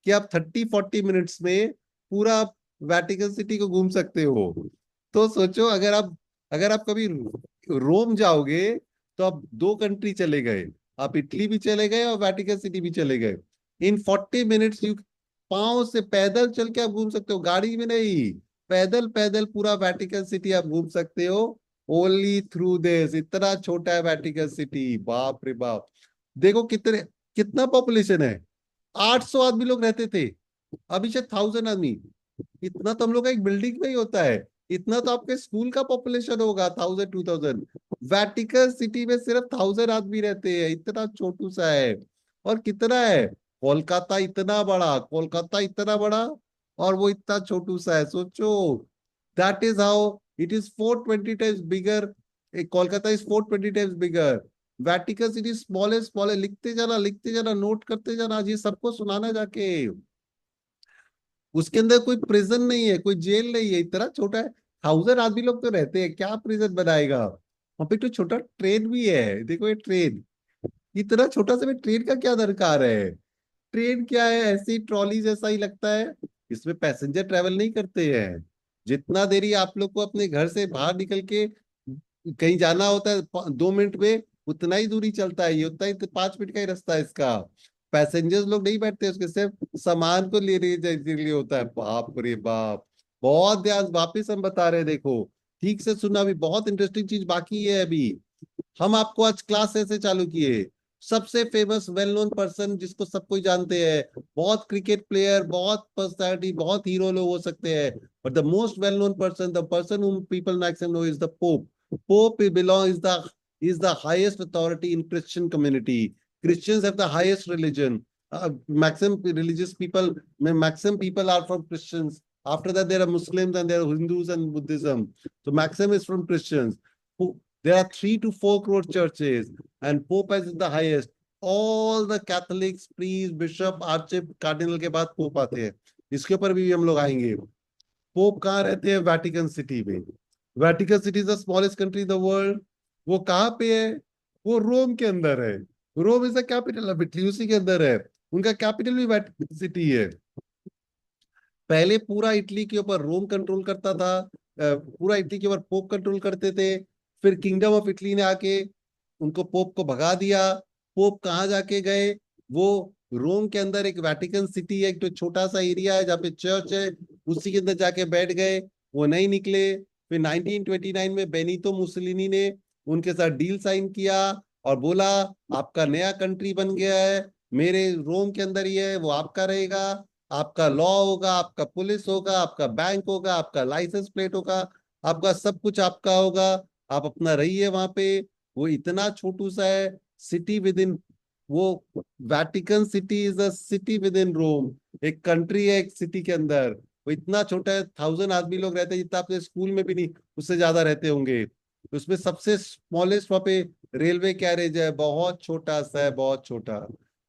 S2: कि आप 30-40 मिनट्स में पूरा वेटिकन सिटी को घूम सकते हो। तो सोचो, अगर आप कभी रोम जाओगे तो आप 2 कंट्री चले गए, आप इटली भी चले गए और वेटिकन सिटी भी चले गए। इन 40 मिनट्स यू पांव से पैदल चल के आप घूम सकते हो, गाड़ी में नहीं। पैदल पैदल पूरा वेटिकन सिटी आप घूम सकते हो, ओनली थ्रू दिस। इतना छोटा है वेटिकन सिटी, बाप रे बाप। देखो कितना पॉपुलेशन है। 800 आदमी लोग रहते थे, अभी शायद 1000 आदमी। इतना तो हम लोग का एक बिल्डिंग में ही होता है। इतना तो आपके स्कूल का पॉपुलेशन होगा, 1000-2000। वेटिकन सिटी में सिर्फ 1000 आदमी रहते हैं, इतना छोटू सा है। और कितना है? कोलकाता इतना बड़ा, कोलकाता इतना बड़ा, और वो इतना छोटू सा है। सोचो, that is how it is 420 times bigger. Kolkata is 420 times bigger. Vatican city smallest smallest. लिखते जाना, लिखते जाना, नोट करते जाना, आज ये सबको सुनाना जाके। उसके अंदर कोई प्रिजन नहीं है, कोई जेल नहीं है, इतना छोटा है। 1000 आदमी लोग तो रहते हैं, क्या प्रिजन बनाएगा? वहां पे तो छोटा ट्रेन भी है, देखो ये ट्रेन, इतना छोटा सा में ट्रेन का क्या दरकार है? ट्रेन क्या है, ऐसी ट्रॉली जैसा ही लगता है, इसमें पैसेंजर ट्रेवल नहीं करते हैं। जितना देरी आप लोग को अपने घर से बाहर निकल के कहीं जाना होता है 2 मिनट में, उतना ही दूरी चलता है ये, उतना ही 5 मिनट का ही रास्ता है इसका। पैसेंजर्स लोग नहीं बैठते उसके, सिर्फ सामान को ले जाने के लिए होता है। बाप रे बाप, बहुत ध्यान, वापिस हम बता रहे हैं, देखो ठीक से सुना, अभी बहुत इंटरेस्टिंग चीज बाकी है अभी। हम आपको आज क्लास ऐसे चालू किए, सबसे फेमस वेल नोन पर्सन जिसको सब कोई जानते हैं, बहुत क्रिकेट प्लेयर, बहुत पर्सनालिटी, बहुत हीरो लोग हो सकते हैं, but the most well known person, the person whom people maximum know is the Pope. Pope is the highest authority in Christian community. Christians have the highest religion. Maximum religious people, maximum people are from Christians. After that, there are Muslims and there are Hindus and Buddhism. So maximum is from Christians. There are 3 to 4 crore churches, and Pope is the highest. All the Catholics, priest, bishop, archbishop, cardinal के बाद पोप आते हैं। इसके ऊपर भी हम लोग आएंगे। पोप कहाँ रहते हैं? वेटिकन सिटी में। Vatican City is the smallest country in the world. वो कहाँ पे है? वो रोम के अंदर है। Rome is the capital of Italy, उसी के अंदर है। उनका कैपिटल भी वेटिकन सिटी है। पहले पूरा इटली के ऊपर रोम कंट्रोल करता था, पूरा इटली के ऊपर पोप कंट्रोल करते थे। फिर किंगडम ऑफ इटली ने आके उनको, पोप को भगा दिया। पोप कहाँ जाके गए? वो रोम के अंदर एक वेटिकन सिटी है, एक तो छोटा सा एरिया है जहाँ पे चर्च है, उसी के अंदर जाके बैठ गए, वो नहीं निकले। फिर 1929 में बेनितो मुसोलिनी ने उनके साथ डील साइन किया और बोला आपका नया कंट्री बन गया है, मेरे रोम के अंदर ही है, वो आपका रहेगा, आपका लॉ होगा, आपका पुलिस होगा, आपका बैंक होगा, आपका लाइसेंस प्लेट होगा, आपका सब कुछ आपका होगा, आप अपना रहिए वहां पे। वो इतना छोटू सा है, सिटी विद इन, वो Vatican City is a city within Rome, एक कंट्री है एक सिटी के अंदर। वो इतना छोटा है, 1000 आदमी लोग रहते हैं, जितना आपके स्कूल में भी नहीं, उससे ज्यादा रहते होंगे। तो उसमें सबसे स्मॉलेस्ट वहां पे रेलवे कैरेज है, बहुत छोटा सा है, बहुत छोटा।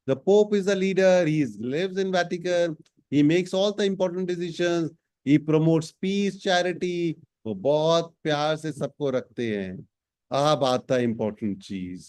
S2: The pope is the leader, he lives in Vatican, he makes all the important decisions, he promotes peace, charity, वो बहुत प्यार से सबको रखते हैं। अब आता है इंपॉर्टेंट चीज,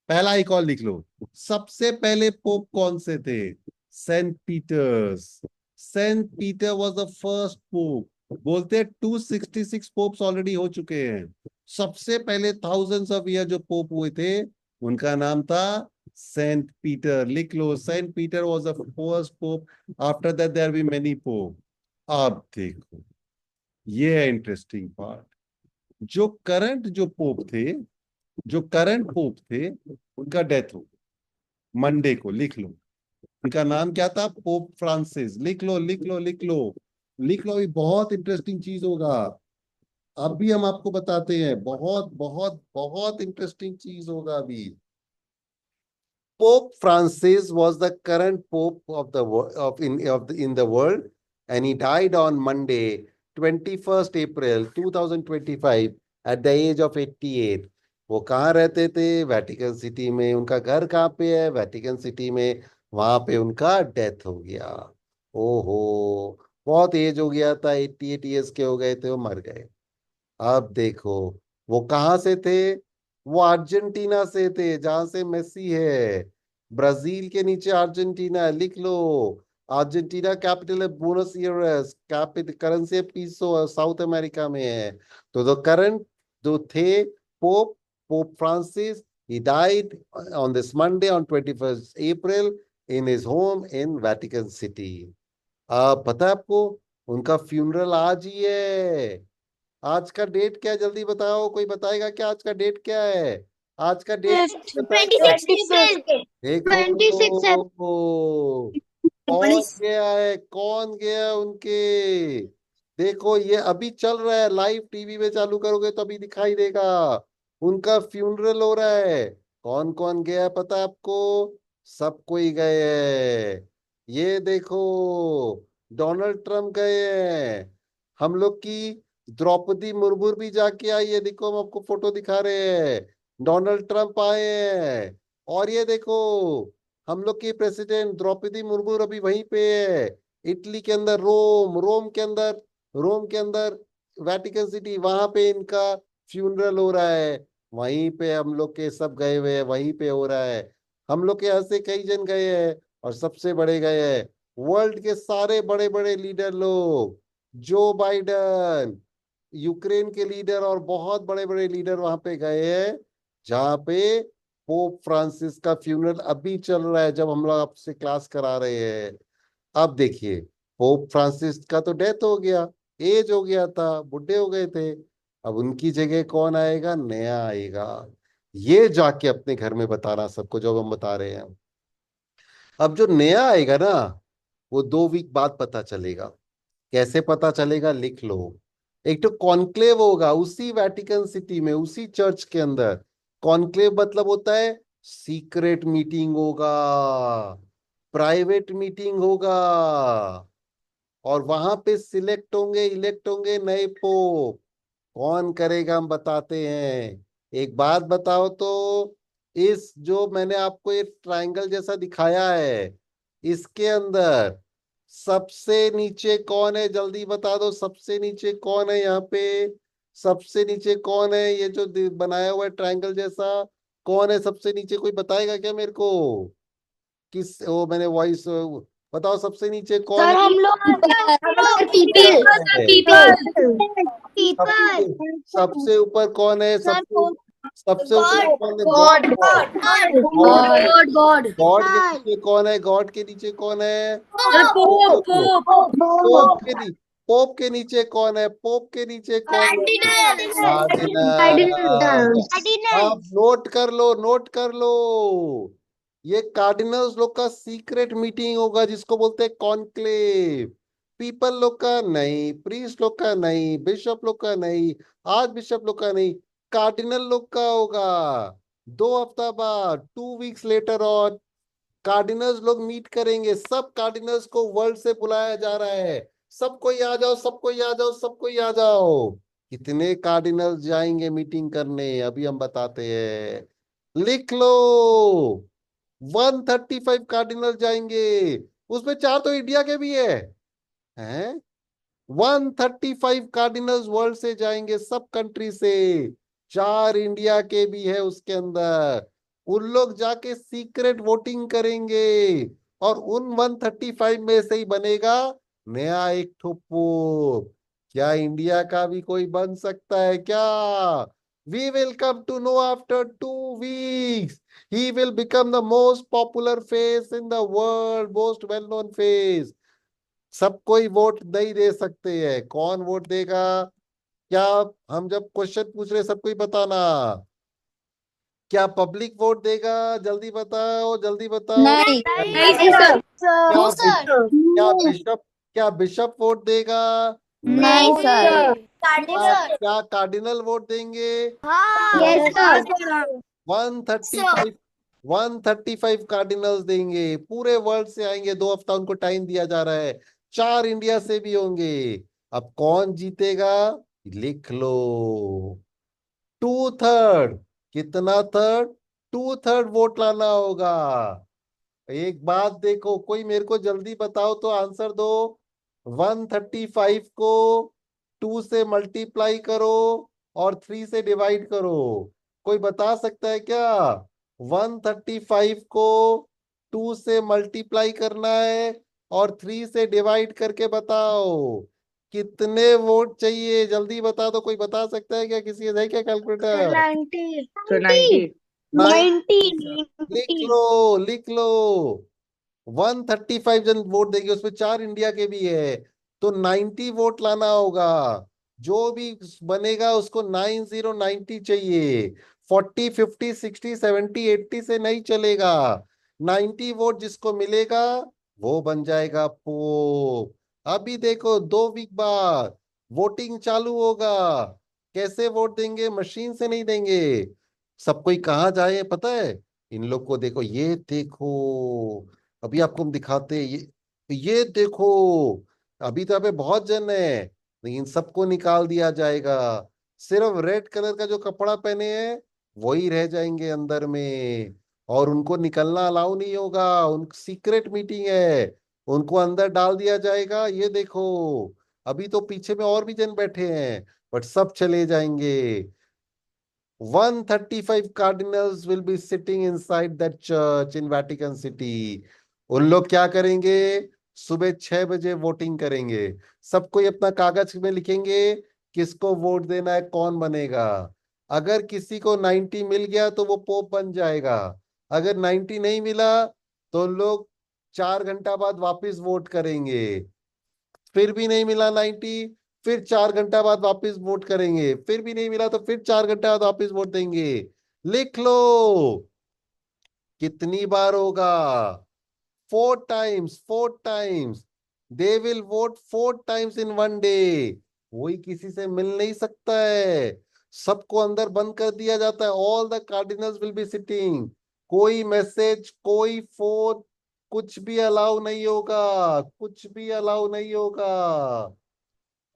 S2: पहला एक और लिख लो। सबसे पहले पोप कौन से थे? Saint Peter's. Saint Peter was the first pope. बोलते हैं 266 पोप्स ऑलरेडी हो चुके हैं। सबसे पहले थाउजेंड्स ऑफ ईयर जो पोप हुए थे, उनका नाम था सेंट पीटर। लिख लो, Saint Peter was the first pope. After that there be many pope. अब देखो, ये है इंटरेस्टिंग पार्ट। जो करंट जो पोप थे, जो करंट पोप थे, उनका डेथ हो मंडे को। लिख लो, उनका नाम क्या था? Pope Francis. लिख लो, लिख लो, लिख लो, लिख लो, ये बहुत इंटरेस्टिंग चीज होगा। अब भी हम आपको बताते हैं, बहुत बहुत बहुत इंटरेस्टिंग चीज होगा अभी। Pope Francis was the current pope of in the world, and he died on Monday, 21st April 2025 at the age of 88. वो कहाँ रहते थे? वेटिकन सिटी में। उनका घर कहाँ पे है? वेटिकन सिटी में। वहां पे उनका डेथ हो गया। ओहो, बहुत एज हो गया था, 88 ईयर्स के हो गए थे, वो मर गए। अब देखो, वो कहाँ से थे? वो अर्जेंटीना से थे, जहां से मेसी है। ब्राजील के नीचे अर्जेंटीना है, लिख लो। अर्जेंटीना कैपिटल है बोनस एयर्स, कैपिटल करेंसी है पीसो, साउथ अमेरिका में है। तो द करंट जो थे pope, pope Francis, he died on this Monday on 21st April in his home in Vatican City. पता है आपको, उनका फ्यूनरल आज ही है। आज का डेट क्या है? जल्दी बताओ, कोई बताएगा क्या आज का डेट क्या है? आज का डेट बताएगा?
S1: 26 अप्रैल।
S2: देखो,
S1: 26
S2: पहुंच गया है, कौन गया उनके। देखो, ये अभी चल रहा है लाइव, टीवी में चालू करोगे तो अभी दिखाई देगा। उनका फ्यूनरल हो रहा है। कौन कौन गया है पता है आपको? सब कोई गए हैं। ये देखो, डोनाल्ड ट्रम्प गए हैं, हम लोग की द्रौपदी मुर्मू भी जाके आई है, देखो हम आपको फोटो दिखा रहे हैं। डोनाल्ड ट्रम्प आए हैं। और ये देखो, हम लोग की प्रेसिडेंट द्रौपदी मुर्मू अभी वहीं पे है, इटली के अंदर, रोम के अंदर, रोम के अंदर वेटिकन सिटी, वहां पे इनका फ्यूनरल हो रहा है, वहीं पे हम लोग के सब गए हुए हैं, वहीं पे हो रहा है। हम लोग के यहाँ से कई जन गए हैं और सबसे बड़े गए हैं वर्ल्ड के सारे बड़े बड़े लीडर लोग, जो बाइडन, यूक्रेन के लीडर और बहुत बड़े बड़े लीडर वहां पे गए हैं, जहाँ पे पोप फ्रांसिस का फ्यूनरल अभी चल रहा है, जब हम लोग आपसे क्लास करा रहे हैं। अब देखिए, पोप फ्रांसिस का तो डेथ हो गया, एज हो गया था, बुढ़े हो गए थे। अब उनकी जगह कौन आएगा? नया आएगा। ये जाके अपने घर में बताना सबको, जो हम बता रहे हैं। अब जो नया आएगा ना, वो 2 वीक बाद पता चलेगा। कैसे पता चलेगा? लिख लो। एक तो कॉन्क्लेव होगा उसी वेटिकन सिटी में, उसी चर्च के अंदर। कॉन्क्लेव मतलब होता है सीक्रेट मीटिंग होगा, प्राइवेट मीटिंग होगा, और वहां पे सिलेक्ट होंगे, इलेक्ट होंगे नए पोप। कौन करेगा? हम बताते हैं। एक बात बताओ तो, इस जो मैंने आपको ये ट्रायंगल जैसा दिखाया है, इसके अंदर सबसे नीचे कौन है? जल्दी बता दो, सबसे नीचे कौन है यहाँ पे? सबसे नीचे कौन है? ये जो बनाया हुआ है ट्रायंगल जैसा, कौन है सबसे नीचे? कोई बताएगा क्या मेरे को? किस वो मैंने वॉइस बताओ, सबसे नीचे कौन
S1: सर
S2: है?
S1: हम लोग
S3: पीपल
S2: है?
S3: पीपल
S1: पीपल
S2: सबसे सबसे ऊपर कौन है?
S1: सर
S2: सबसे ऊपर
S1: गॉड
S2: कौन है?
S3: God
S2: God. God
S3: God
S1: God God
S2: God के नीचे कौन है? गॉड के नीचे कौन है?
S3: Pope
S2: pope.
S3: पोप
S2: पोप के नी पोप के नीचे कौन है? पोप के नीचे कौन है? कार्डिनल। आप नोट कर लो, नोट कर लो। ये कार्डिनल्स लोग का सीक्रेट मीटिंग होगा, जिसको बोलते हैं कॉन्क्लेव। पीपल लोग का नहीं, प्रीस्ट लोग का नहीं, बिशप लोग का नहीं, आर्च बिशप लोग का नहीं, कार्डिनल लोग का होगा। 2 हफ्ता बाद, 2 वीक्स लेटर और कार्डिनल्स लोग मीट करेंगे। सब कार्डिनल्स को वर्ल्ड से बुलाया जा रहा है। सबको आ जाओ, सबको आ जाओ, सबको आ जाओ। कितने कार्डिनल्स जाएंगे मीटिंग करने, अभी हम बताते हैं। लिख लो, 135 कार्डिनल जाएंगे। उसमें 4 तो इंडिया के भी हैं। 135 कार्डिनल्स वर्ल्ड से जाएंगे, सब कंट्री से। 4 इंडिया के भी है उसके अंदर। उन लोग जाके सीक्रेट वोटिंग करेंगे, और उन 135 में से ही बनेगा नया एक ठो पोप। क्या इंडिया का भी कोई बन सकता है क्या? We will come to know after 2 weeks. He will become the most popular face in the world, most well known face. सब कोई वोट नहीं दे सकते हैं। कौन वोट देगा? क्या हम जब क्वेश्चन पूछ रहे सबको ही बताना, क्या पब्लिक वोट देगा? जल्दी बताओ, जल्दी बताओ।
S1: नहीं
S3: नहीं सर
S2: क्या
S1: नो सर
S2: क्या बिशप क्या बिशप वोट देगा?
S1: नहीं सर
S2: क्या कार्डिनल वोट देंगे?
S1: यस सर
S2: 135 135 कार्डिनल्स देंगे, पूरे वर्ल्ड से आएंगे। 2 हफ्ता उनको टाइम दिया जा रहा है। 4 इंडिया से भी होंगे। अब कौन जीतेगा? लिख लो, 2/3। कितना थर्ड? 2/3 वोट लाना होगा। एक बात देखो, कोई मेरे को जल्दी बताओ तो, आंसर दो। 135 को 2 से मल्टीप्लाई करो और 3 से डिवाइड करो। कोई बता सकता है क्या? 135 को 2 से मल्टीप्लाई करना है और 3 से डिवाइड करके बताओ कितने वोट चाहिए। जल्दी बता दो, कोई बता सकता है क्या? किसी है क्या कैलकुलेटर?
S3: 90
S2: लिख लो, लिख लो। 135 जन वोट देंगे, उसमें 4 इंडिया के भी है, तो 90 वोट लाना होगा। जो भी बनेगा उसको 90 चाहिए। 40 50 60 70 80 से नहीं चलेगा। 90 वोट जिसको मिलेगा वो बन जाएगा पोप। अभी देखो, 2 वीक बाद वोटिंग चालू होगा। कैसे वोट देंगे? मशीन से नहीं देंगे। सब कोई कहाँ जाए पता है? इन लोग को देखो, ये देखो, अभी आपको हम दिखाते हैं। ये देखो, अभी तो यहाँ पे बहुत जन है, लेकिन सबको निकाल दिया जाएगा। सिर्फ रेड कलर का जो कपड़ा पहने हैं वही रह जाएंगे अंदर में, और उनको निकलना अलाउ नहीं होगा। उन सीक्रेट मीटिंग है, उनको अंदर डाल दिया जाएगा। ये देखो, अभी तो पीछे में और भी जन बैठे हैं, बट सब चले जाएंगे। 135 cardinals will be sitting inside that church in Vatican City. उन लोग क्या करेंगे? सुबह 6 बजे वोटिंग करेंगे। सब कोई अपना कागज में लिखेंगे किसको वोट देना है, कौन बनेगा। अगर किसी को 90 मिल गया तो वो पोप बन जाएगा। अगर 90 नहीं मिला तो उन लोग 4 घंटा बाद वापस वोट करेंगे। फिर भी नहीं मिला 90, फिर 4 घंटा बाद वापस वोट करेंगे। फिर भी नहीं मिला तो फिर 4 घंटा बाद वापस वोट देंगे। लिख लो कितनी बार होगा? 4 times, 4 times। They will vote 4 times in one day। कोई किसी से मिल नहीं सकता है, सबको अंदर बंद कर दिया जाता है। All the cardinals will be sitting. कोई मैसेज, कोई फोन, कुछ भी अलाउ नहीं होगा, कुछ भी अलाउ नहीं होगा।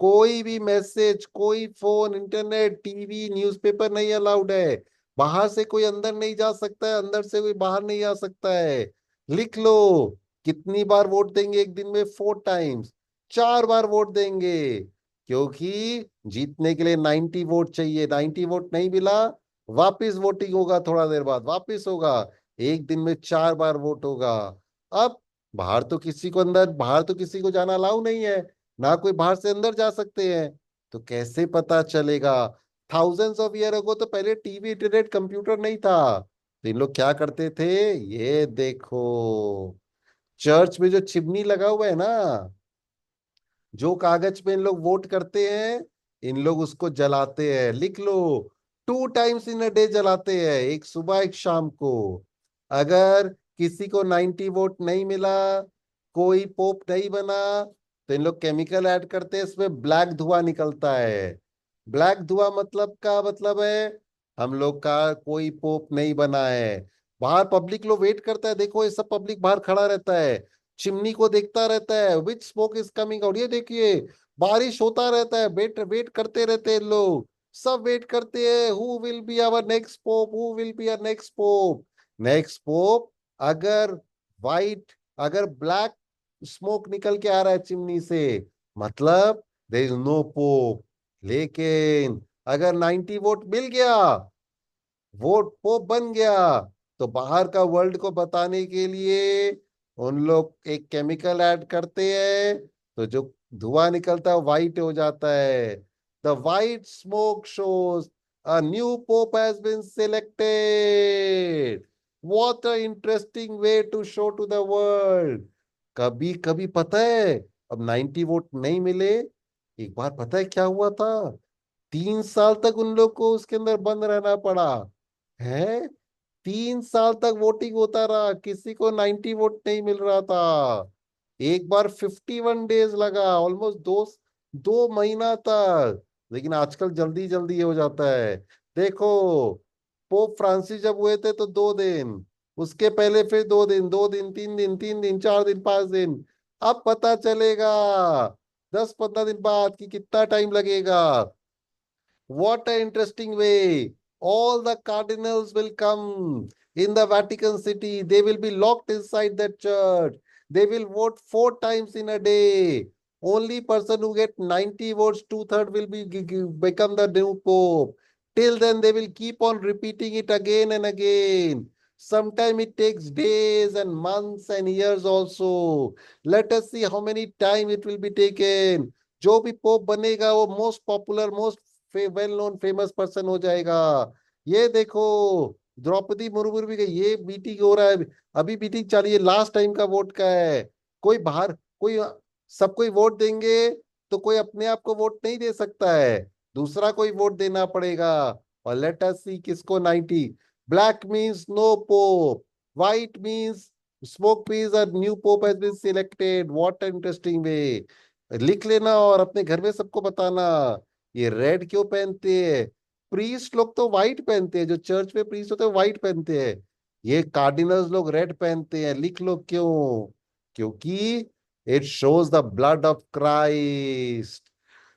S2: कोई भी मैसेज, कोई फोन, इंटरनेट, टीवी, न्यूज़पेपर नहीं अलाउड है। बाहर से कोई अंदर नहीं जा सकता है, अंदर से कोई बाहर नहीं आ सकता है। लिख लो कितनी बार वोट देंगे एक दिन में? 4 times। 4 बार वोट देंगे, क्योंकि जीतने के लिए 90 वोट चाहिए। 90 वोट नहीं मिला, वापिस वोटिंग होगा, थोड़ा देर बाद वापिस होगा। एक दिन में 4 बार वोट होगा। अब बाहर तो किसी को जाना अलाउ नहीं है, ना कोई बाहर से अंदर जा सकते हैं। तो कैसे पता चलेगा? थाउजेंड्स ऑफ ईयर अगो तो पहले टीवी, इंटरनेट, कंप्यूटर नहीं था। तो इन लोग क्या करते थे? ये देखो, चर्च में जो चिमनी लगा हुआ है ना, जो कागज पे इन लोग वोट करते हैं, इन लोग उसको जलाते हैं। लिख लो 2 times इन अ डे जलाते हैं, एक सुबह एक शाम को। अगर किसी को 90 वोट नहीं मिला, कोई पोप नहीं बना, तो इन लोग केमिकल ऐड करते हैं, इसमें ब्लैक धुआं निकलता है। ब्लैक धुआं मतलब का मतलब है हम लोग का कोई पोप नहीं बना है। बाहर पब्लिक लोग वेट करता है, देखो ये सब पब्लिक बाहर खड़ा रहता है, चिमनी को देखता रहता है, विच स्मोक इज कमिंग आउट। ये देखिए बारिश होता रहता है, वेट वेट करते रहते हैं लोग, सब वेट करते हैं who will be our next pope, who will be our next pope. Next pope, अगर वाइट, अगर ब्लैक स्मोक निकल के आ रहा है चिमनी से, मतलब देयर इज नो पोप। लेकिन अगर 90 वोट मिल गया, वोट पोप बन गया, तो बाहर का वर्ल्ड को बताने के लिए उन लोग एक केमिकल ऐड करते हैं, तो जो धुआं निकलता है व्हाइट हो जाता है। The white smoke shows a new pope has been selected. What a interesting way to show to the world. कभी कभी पता है, अब 90 वोट नहीं मिले, एक बार पता है क्या हुआ था? 3 साल तक उन लोग को उसके अंदर बंद रहना पड़ा है। 3 साल तक वोटिंग होता रहा, किसी को 90 वोट नहीं मिल रहा था। एक बार 51 डेज लगा, ऑलमोस्ट 2 महीना तक। लेकिन आजकल जल्दी जल्दी हो जाता है। देखो, पोप फ्रांसिस जब हुए थे तो 2 दिन, उसके पहले फिर 2 दिन, 2 दिन, 3 दिन, 3 दिन, 4 दिन, 5 दिन। अब पता चलेगा 10-15 दिन बाद कि कितना टाइम लगेगा। What an interesting way. All the cardinals will come in the Vatican City. They will be locked inside that church. They will vote 4 times in a day. Only person who get 90 votes, two-third will become the new pope. Till then, they will keep on repeating it again and again. Sometimes it takes days and months and years also. Let us see how many time it will be taken. जो भी पोप बनेगा वो most popular, most well known, famous person हो जाएगा। ये देखो, द्रौपदी मुर्मू भी गई, ये मीटिंग हो रहा है, अभी मीटिंग चली है, लास्ट टाइम का वोट का है। कोई बाहर, कोई, सब कोई वोट देंगे तो कोई अपने आप को वोट नहीं दे सकता है, दूसरा कोई वोट देना पड़ेगा। और लेट अस सी किसको 90। Black means no pope, white means smoke means a new pope has been selected. What interesting way. लिख लेना और अपने घर में सबको बताना। ये रेड क्यों पहनते हैं? प्रीस्ट लोग तो व्हाइट पहनते हैं, जो चर्च में प्रीस्ट होते हैं व्हाइट पहनते हैं। ये कार्डिनल्स लोग रेड पहनते हैं। लिख लो क्यों? क्योंकि it shows the blood of Christ.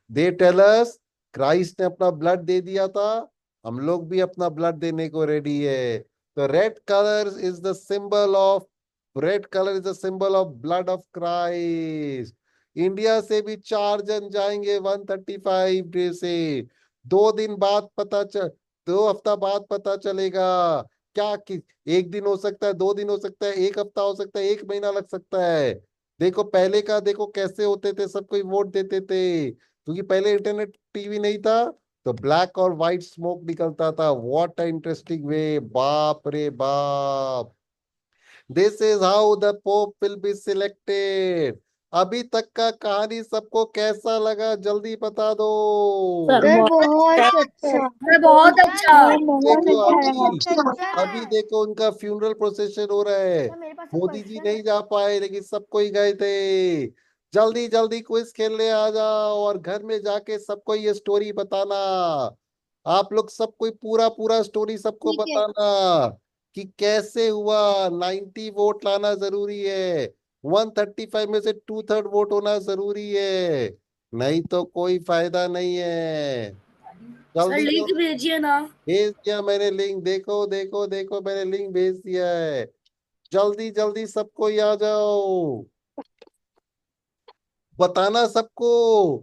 S2: They tell us Christ ने अपना ब्लड दे दिया था, हम लोग भी अपना ब्लड देने को रेडी है। तो red colour is the symbol of blood of Christ. India से भी 4 जन जाएंगे 135 डे से। 2 दिन बाद पता चल 2 हफ्ता बाद पता चलेगा क्या कि 1 दिन हो सकता है, 2 दिन हो सकता है, 1 हफ्ता हो सकता है, 1 महीना लग सकता है। देखो पहले का देखो कैसे होते थे, सब कोई वोट देते थे, क्योंकि पहले इंटरनेट टीवी नहीं था, तो ब्लैक और व्हाइट स्मोक निकलता था। व्हाट अ इंटरेस्टिंग वे, बाप रे बाप। This is how the pope will be selected. अभी तक का कहानी सबको कैसा लगा, जल्दी बता दो।
S3: सर
S1: सर
S3: बहुत
S1: बहुत
S3: अच्छा
S1: अच्छा।
S3: सर बहुत अच्छा
S1: सर बहुत
S2: देखो
S1: अच्छा है।
S2: अभी
S1: क्वेश्चन
S2: अभी
S1: है।
S2: देखो उनका फ्यूनरल प्रोसेशन हो रहा है।
S1: सर मेरे पास एक
S2: मोदी जी
S1: क्वेश्चन
S2: नहीं
S1: है।
S2: जा पाए, लेकिन सबको ही गए थे। जल्दी जल्दी क्विज खेलने आ जाओ और घर में जाके सबको ये स्टोरी बताना। आप लोग सबको ही पूरा पूरा स्टोरी सबको
S1: ठीक है।
S2: बताना कि कैसे हुआ। 90 वोट लाना जरूरी है, 135 में से 2/3 वोट होना जरूरी है, नहीं तो कोई फायदा नहीं है।
S3: सर
S2: जल्दी
S3: लिंक
S2: जल्दी
S3: भेजिए ना।
S2: भेज दिया मैंने लिंक, देखो देखो देखो मैंने लिंक भेज दिया है। जल्दी जल्दी सबको ही आ जाओ। बताना सबको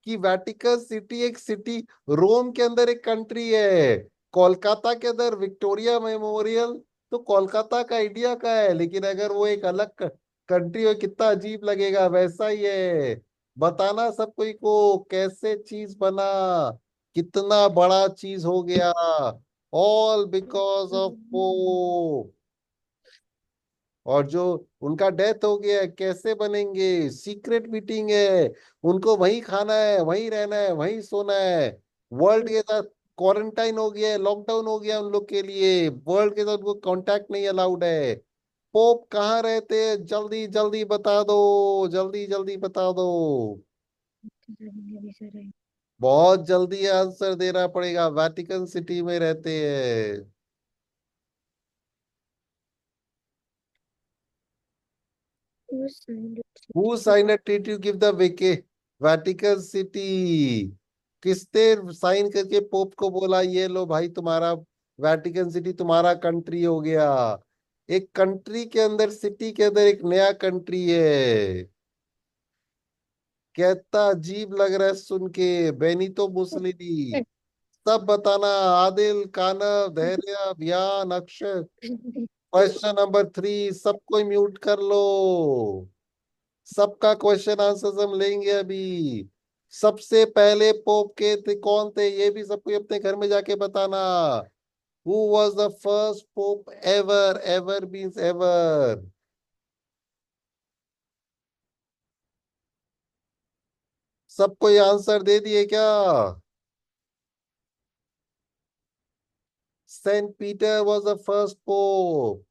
S2: कि वेटिकन सिटी एक सिटी, रोम के अंदर एक कंट्री है, कोलकाता के अंदर विक्टोरिया मेमोरियल, तो कोलकाता का इंडिया का है, लेकिन अगर वो एक अलग कंट्री हो कितना अजीब लगेगा, वैसा ही है। बताना सब कोई को कैसे चीज बना, कितना बड़ा चीज हो गया, ऑल बिकॉज ऑफ पोप। और जो उनका डेथ हो गया है, कैसे बनेंगे, सीक्रेट मीटिंग है, उनको वहीं खाना है, वहीं रहना है, वहीं सोना है। वर्ल्ड के साथ क्वारंटाइन हो गया है, लॉकडाउन हो गया उन लोग के लिए, वर्ल्ड के साथ उनको कांटेक्ट नहीं अलाउड है। पोप कहाँ रहते हैं, जल्दी जल्दी बता दो, जल्दी जल्दी बता दो। बहुत जल्दी आंसर देना पड़ेगा, वेटिकन सिटी में रहते हैं। Who signed a treaty to give the Vatican City? किसने साइन करके पोप को बोला ये लो भाई तुम्हारा वेटिकन सिटी तुम्हारा कंट्री हो गया। एक कंट्री के अंदर, सिटी के अंदर एक नया कंट्री है। कहता अजीब लग रहा है सुन के, बेनितो मुसलिनी। सब बताना, आदिल, कानव, धैर्य, अभियान, अक्षय। क्वेश्चन नंबर 3, सबको म्यूट कर लो। सबका क्वेश्चन आंसर हम लेंगे अभी। सबसे पहले पोप के थे कौन थे, ये भी सबको अपने घर में जाके बताना। Who was the first pope ever, ever means ever. सबको ये आंसर दे दिए क्या? Saint Peter was the first pope.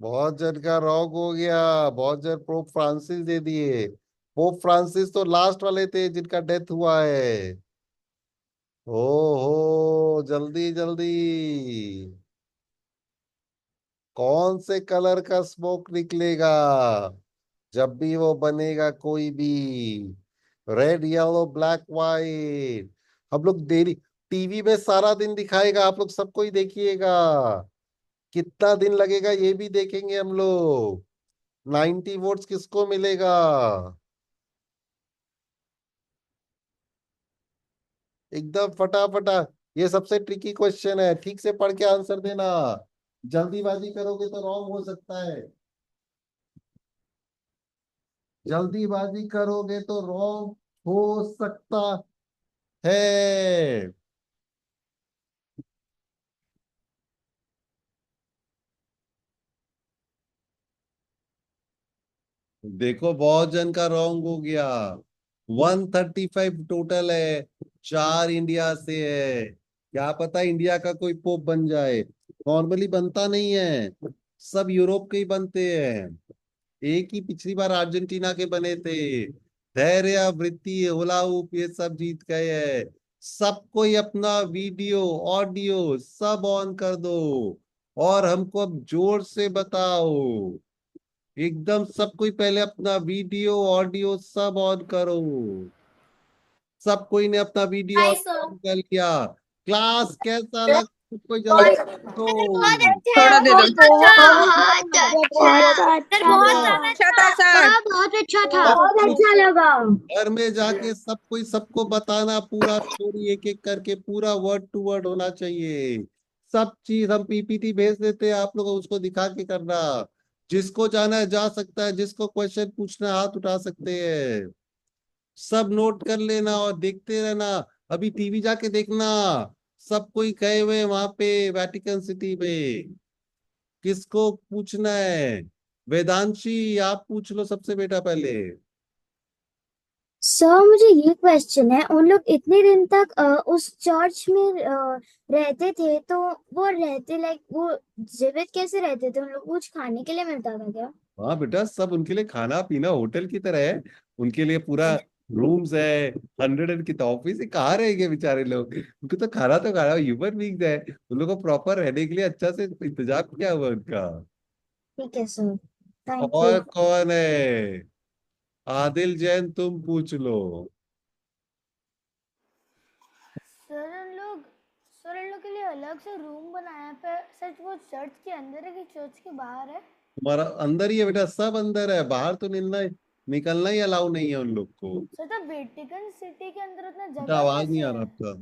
S2: बहुत जन का रॉन्ग हो गया, बहुत जन पोप फ्रांसिस दे दिए। पोप फ्रांसिस तो लास्ट वाले थे जिनका डेथ हुआ है। ओहो, जल्दी जल्दी। कौन से कलर का स्मोक निकलेगा जब भी वो बनेगा कोई भी? Red, yellow, black, white. हम लोग डेली टीवी में सारा दिन दिखाएगा, आप लोग सबको ही देखिएगा। कितना दिन लगेगा ये भी देखेंगे हम लोग। 90 वोट्स किसको मिलेगा? एकदम फटाफटा। ये सबसे ट्रिकी क्वेश्चन है, ठीक से पढ़ के आंसर देना। जल्दीबाजी करोगे तो रॉन्ग हो सकता है। जल्दीबाजी करोगे तो रॉन्ग हो सकता है। देखो बहुत जन का रॉन्ग हो गया। 135 टोटल है, 4 इंडिया से है। क्या पता इंडिया का कोई पोप बन जाए, नॉर्मली बनता नहीं है, सब यूरोप के ही बनते हैं। एक ही पिछली बार अर्जेंटीना के बने थे। धैर्य, वृत्ति, हुलाहूप ये सब जीत गए हैं। सबको ही अपना वीडियो, ऑडियो सब ऑन कर दो और हमको अब जोर से बताओ। एकदम सब कोई पहले अपना वीडियो, ऑडियो सब ऑन करो। सब कोई ने अपना वीडियो
S3: हाय सर।
S2: ऑन कर लिया। क्लास कैसा लग कोई जल्दी तो
S1: बहुत अच्छा
S3: थोड़ा
S1: है,
S3: दे दो।
S1: बहुत अच्छा सर, बहुत ज्यादा
S3: अच्छा था सर।
S1: बहुत अच्छा था,
S2: सब
S1: बहुत
S2: कुछ
S1: अच्छा लगा।
S2: घर में जाके सब कोई सबको बताना, पूरा स्टोरी एक एक करके पूरा वर्ड टू वर्ड होना चाहिए। सब चीज हम पीपीटी भेज देते हैं, आप लोग उसको दिखा के करना। जिसको जाना है जा सकता है, जिसको क्वेश्चन पूछना है हाथ उठा सकते हैं। सब नोट कर लेना और देखते रहना। अभी टीवी जाके देखना, सब कोई गए हुए वहां पे वेटिकन सिटी में। किसको पूछना है? वेदांशी आप पूछ लो सबसे बेटा पहले।
S4: सर मुझे ये क्वेश्चन है, उन लोग इतने दिन तक उस चर्च में रहते थे, तो वो रहते लाइक वो जीवित कैसे रहते थे? उन लोग कुछ खाने के लिए मिलता था क्या?
S2: हाँ बेटा, सब उनके लिए खाना पीना होटल की तरह है। उनके लिए पूरा रूम्स है। 100 की तो ऑफिस है, कहाँ रहेंगे बेचारे लोग? उनको तो खाना ह्यूमन बींग्स है। उन लोगों को प्रॉपर रहने के लिए अच्छा से इंतजाम किया हुआ है उनका।
S4: ठीक है सर, थैंक यू।
S2: और कौन है? आदिल जैन तुम पूछ लो।
S5: सर इन लोग के लिए अलग से रूम बनाया है, पर सच वो चर्च के अंदर है कि चर्च के बाहर है?
S2: तुम्हारा अंदर ही है बेटा, सब अंदर है, बाहर तो निकलना ही अलाउ नहीं है उन लोग को।
S5: सर तो वेटिकन सिटी के अंदर उतना
S2: बेटा
S5: जगह
S2: आवाज नहीं
S5: कैसे
S2: आ
S5: है?
S2: रहा आपका।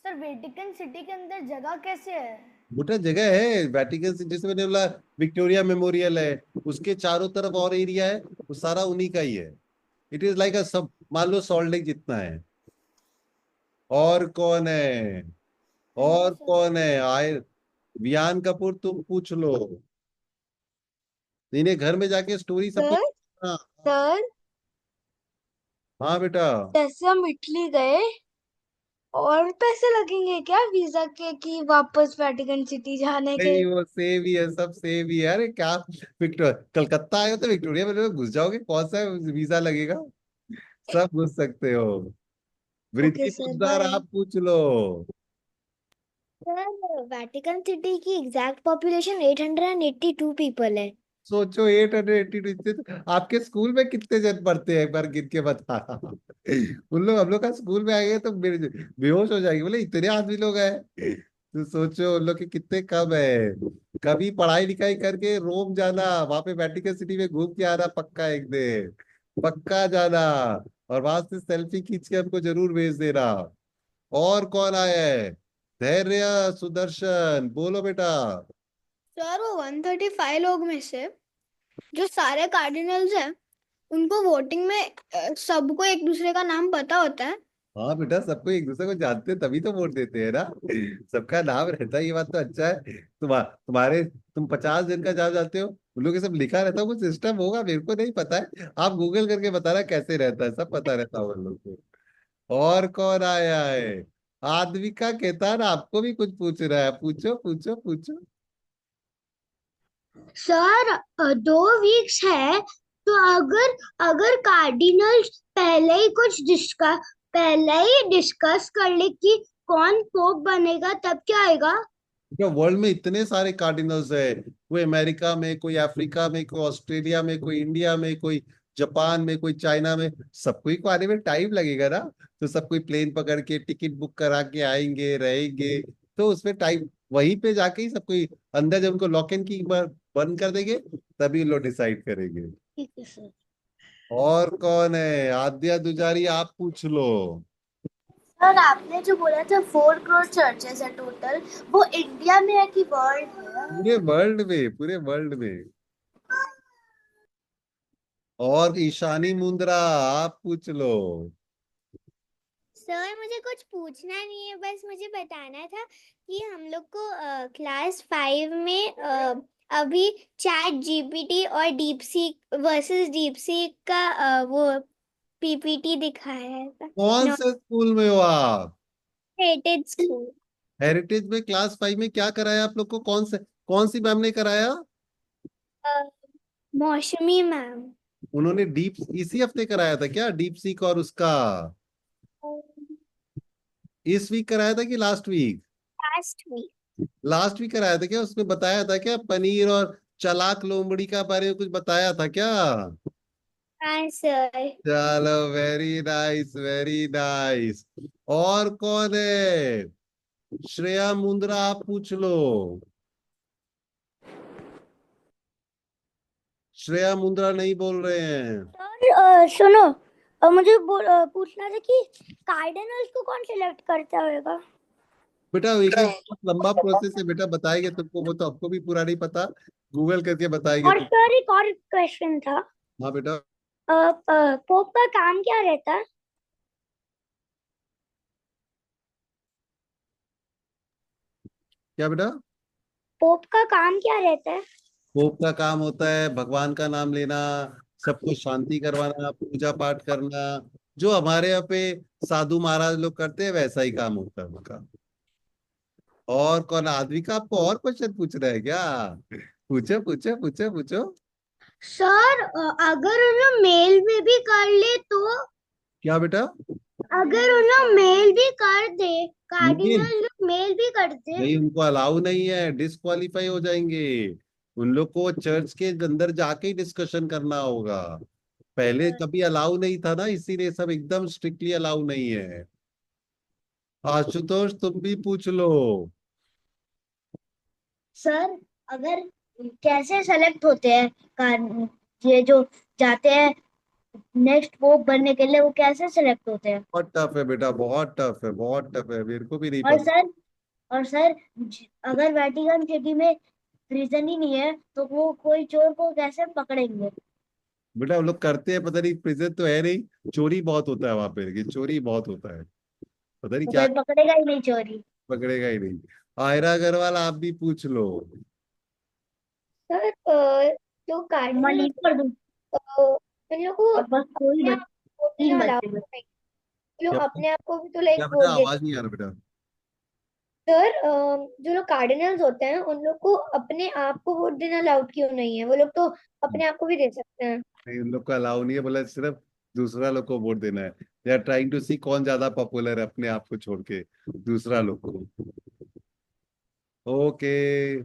S5: सर वेटिकन सिटी के अंदर जगह कैसे है?
S2: बेटा जगह है वेटिकन सिटी, जैसे मैंने बोला विक्टोरिया मेमोरियल है, उसके चारों तरफ और एरिया है, वो सारा उन्हीं का ही है। इट इज लाइक अ सब, मान लो सॉल्ट लेक जितना है। और कौन है?
S5: थैंक यू
S2: और
S5: सर।
S2: कौन है आए? वियान कपूर तुम पूछ लो। इन्हें घर में जाके स्टोरी सबको।
S6: सर
S2: हाँ।
S6: सर
S2: हाँ बेटा।
S6: जैसे हम इटली गए, और पैसे लगेंगे क्या वीजा के कि वापस वेटिकन सिटी जाने के?
S2: नहीं वो सेव ही है, सब सेव ही है। अरे क्या, कलकत्ता आए हो तो विक्टोरिया में घुस जाओगे, कौन सा वीजा लगेगा? सब घुस सकते हो।
S6: ओके
S2: वृत्ति
S6: सर,
S2: पोद्दार
S6: बाय।
S2: आप पूछ लो।
S4: सर वेटिकन सिटी की एग्जैक्ट पॉपुलेशन 882 पीपल है।
S2: सोचो 882, आपके स्कूल में कितने जन पढ़ते हैं एक बार गिन के बता। उन लोग हम लोग का स्कूल में आएंगे तो बेहोश हो जाएंगे, बोले इतने आदमी लोग हैं। तो सोचो उन लोग के कितने कम है। कभी पढ़ाई लिखाई करके रोम जाना, वहां पे वेटिकन सिटी में घूम के आना पक्का एक दिन, पक्का जाना। और वहां से सेल्फी खींच के हमको जरूर भेज देना। और कौन आया है? धैर्य सुदर्शन बोलो बेटा।
S5: सर वो 135 लोग में से जो सारे कार्डिनल्स हैं, उनको वोटिंग में सबको एक दूसरे का नाम पता होता है?
S2: हाँ बेटा, सबको एक दूसरे को जानते हैं तभी तो वोट देते हैं ना। सबका नाम रहता है, ये बात तो अच्छा है। तुम 50 जन का नाम जानते हो, उन लोग ये सब लिखा रहता है, कुछ सिस्टम होगा मेरे को नहीं पता है। आप गूगल करके बताना कैसे रहता है, सब पता रहता है उन लोग को। और कौन आया है? आदमी का कहता ना, आपको भी कुछ पूछ रहा है, पूछो पूछो पूछो।
S1: सर 2 वीक्स है, तो अगर अगर कार्डिनल्स पहले ही डिस्कस कर ले कि कौन पोप बनेगा, तब क्या आएगा?
S2: वर्ल्ड में इतने सारे कार्डिनल्स है। कोई अमेरिका में, कोई अफ्रीका में, कोई ऑस्ट्रेलिया में, कोई इंडिया में, कोई जापान में, कोई चाइना में। सबको ही को आने में टाइम लगेगा ना। तो सब कोई प्लेन पकड़ के टिकट बुक करा के आएंगे रहेंगे। तो उसमें टाइम वहीं पे जाके ही सब कोई अंदर, जब उनको लॉक इन की बंद कर देंगे तभी लोग डिसाइड करेंगे।
S1: ठीक है सर।
S2: और कौन है? आद्या दुजारी आप पूछ लो।
S1: सर आपने जो बोला था 4 करोड़ चर्चेस है टोटल, वो इंडिया में है कि वर्ल्ड में?
S2: पूरे वर्ल्ड में, पूरे वर्ल्ड में। और ईशानी मुंद्रा आप पूछ लो।
S4: सर मुझे कुछ पूछना नहीं है, बस मुझे बताना था कि हम लोग को क्लास 5 में अभी चैट जीपीटी और डीपसीक वर्सेस डीपसीक का वो पीपीटी दिखाया था।
S2: कौन से स्कूल में हो आप?
S4: Heritage school.
S2: हेरिटेज में क्लास 5 में क्या कराया आप लोग को? कौन सी मैम ने कराया?
S4: मौसमी मैम।
S2: उन्होंने डीप इसी हफ्ते कराया था क्या, डीप सीक और उसका? इस वीक कराया था कि last week?
S4: Last week.
S2: Last week कराया था क्या? उसमें बताया था क्या पनीर और चालाक लोमड़ी का बारे में कुछ बताया था क्या?
S4: हाँ सर।
S2: चलो वेरी नाइस वेरी नाइस। और कौन है? श्रेया मुंद्रा आप पूछ लो। श्रेया मुंद्रा नहीं बोल रहे हैं।
S7: सर सुनो, मुझे पूछना था कि कार्डिनल्स को कौन सिलेक्ट करता होगा?
S2: बेटा एक बहुत लंबा प्रोसेस है बेटा, बताएंगे तुमको, वो तो आपको भी पूरा नहीं पता, गूगल करके बताएंगे
S7: और
S2: तुम।
S7: सर एक और क्वेश्चन था,
S2: हाँ बेटा।
S7: पोप का काम क्या रहता है?
S2: क्या बेटा?
S7: पोप का काम क्या रहता है?
S2: पोप का काम होता है भगवान का नाम लेना, सबको शांति करवाना, पूजा पाठ करना, जो हमारे यहाँ पे साधु महाराज लोग करते हैं वैसा ही काम होता है उनका। और कौन आदमी का आपको और क्वेश्चन पूछ रहा है क्या? पूछो पूछो पूछो पूछो।
S7: सर अगर उन्हें मेल में भी कर ले तो?
S2: क्या बेटा?
S7: अगर उन्हें मेल भी कर दे,
S2: नहीं
S7: कार्डिनल मेल भी कर दे?
S2: नहीं, उनको अलाउ नहीं है, डिस्क्वालीफाई हो जाएंगे। उन लोग को चर्च के अंदर जाके ही डिस्कशन करना होगा। पहले कभी अलाउ नहीं था ना, इसीलिए सब एकदम स्ट्रिक्टली अलाउ नहीं है। आशुतोष तुम भी पूछ लो।
S7: सर अगर कैसे सेलेक्ट होते हैं ये जो जाते हैं नेक्स्ट पोप बनने के लिए, वो कैसे सेलेक्ट होते हैं?
S2: बहुत टफ है बेटा, बहुत टफ है, बहुत टफ है, मेरे को भी नहीं
S7: और
S2: पता।
S7: सर और सर अगर वेटिकन सिटी में प्रिजन ही नहीं है तो वो कोई चोर को कैसे पकड़ेंगे?
S2: बेटा वो लोग करते हैं, पता नहीं, प्रिजन तो है नहीं, चोरी बहुत होता है वहां पे, लेकिन चोरी बहुत होता है, पता नहीं
S7: तो
S2: क्या।
S7: कोई पकड़ेगा ही नहीं चोरी।
S2: पकड़ेगा ही नहीं। आयरा अग्रवाल आप भी पूछ लो।
S4: सर जो
S7: मैं
S4: कार्डिनल
S7: लीव कर दूं
S4: उन लोग को
S7: और बस
S4: अपने आप वोट
S7: तीन
S4: देना
S7: बच्चे
S4: अलाउड
S7: बस।
S4: नहीं, वो लोग
S2: क्या?
S4: अपने आप को भी तो
S2: क्या
S4: लाइक
S2: बेटा,
S4: वोट दे।
S2: आवाज नहीं आ रहा बेटा।
S4: सर जो लोग कार्डिनल्स होते हैं उन लोग को अपने आप को वोट देना अलाउड क्यों नहीं है? वो लोग तो अपने आप को भी दे सकते हैं।
S2: नहीं, उन लोग को अलाउ नहीं है, बोला सिर्फ दूसरा लोग को वोट देना है। दे आर ट्राइंग टू सी कौन ज्यादा पॉपुलर है अपने आप को छोड़ के दूसरा लोग को। ओके।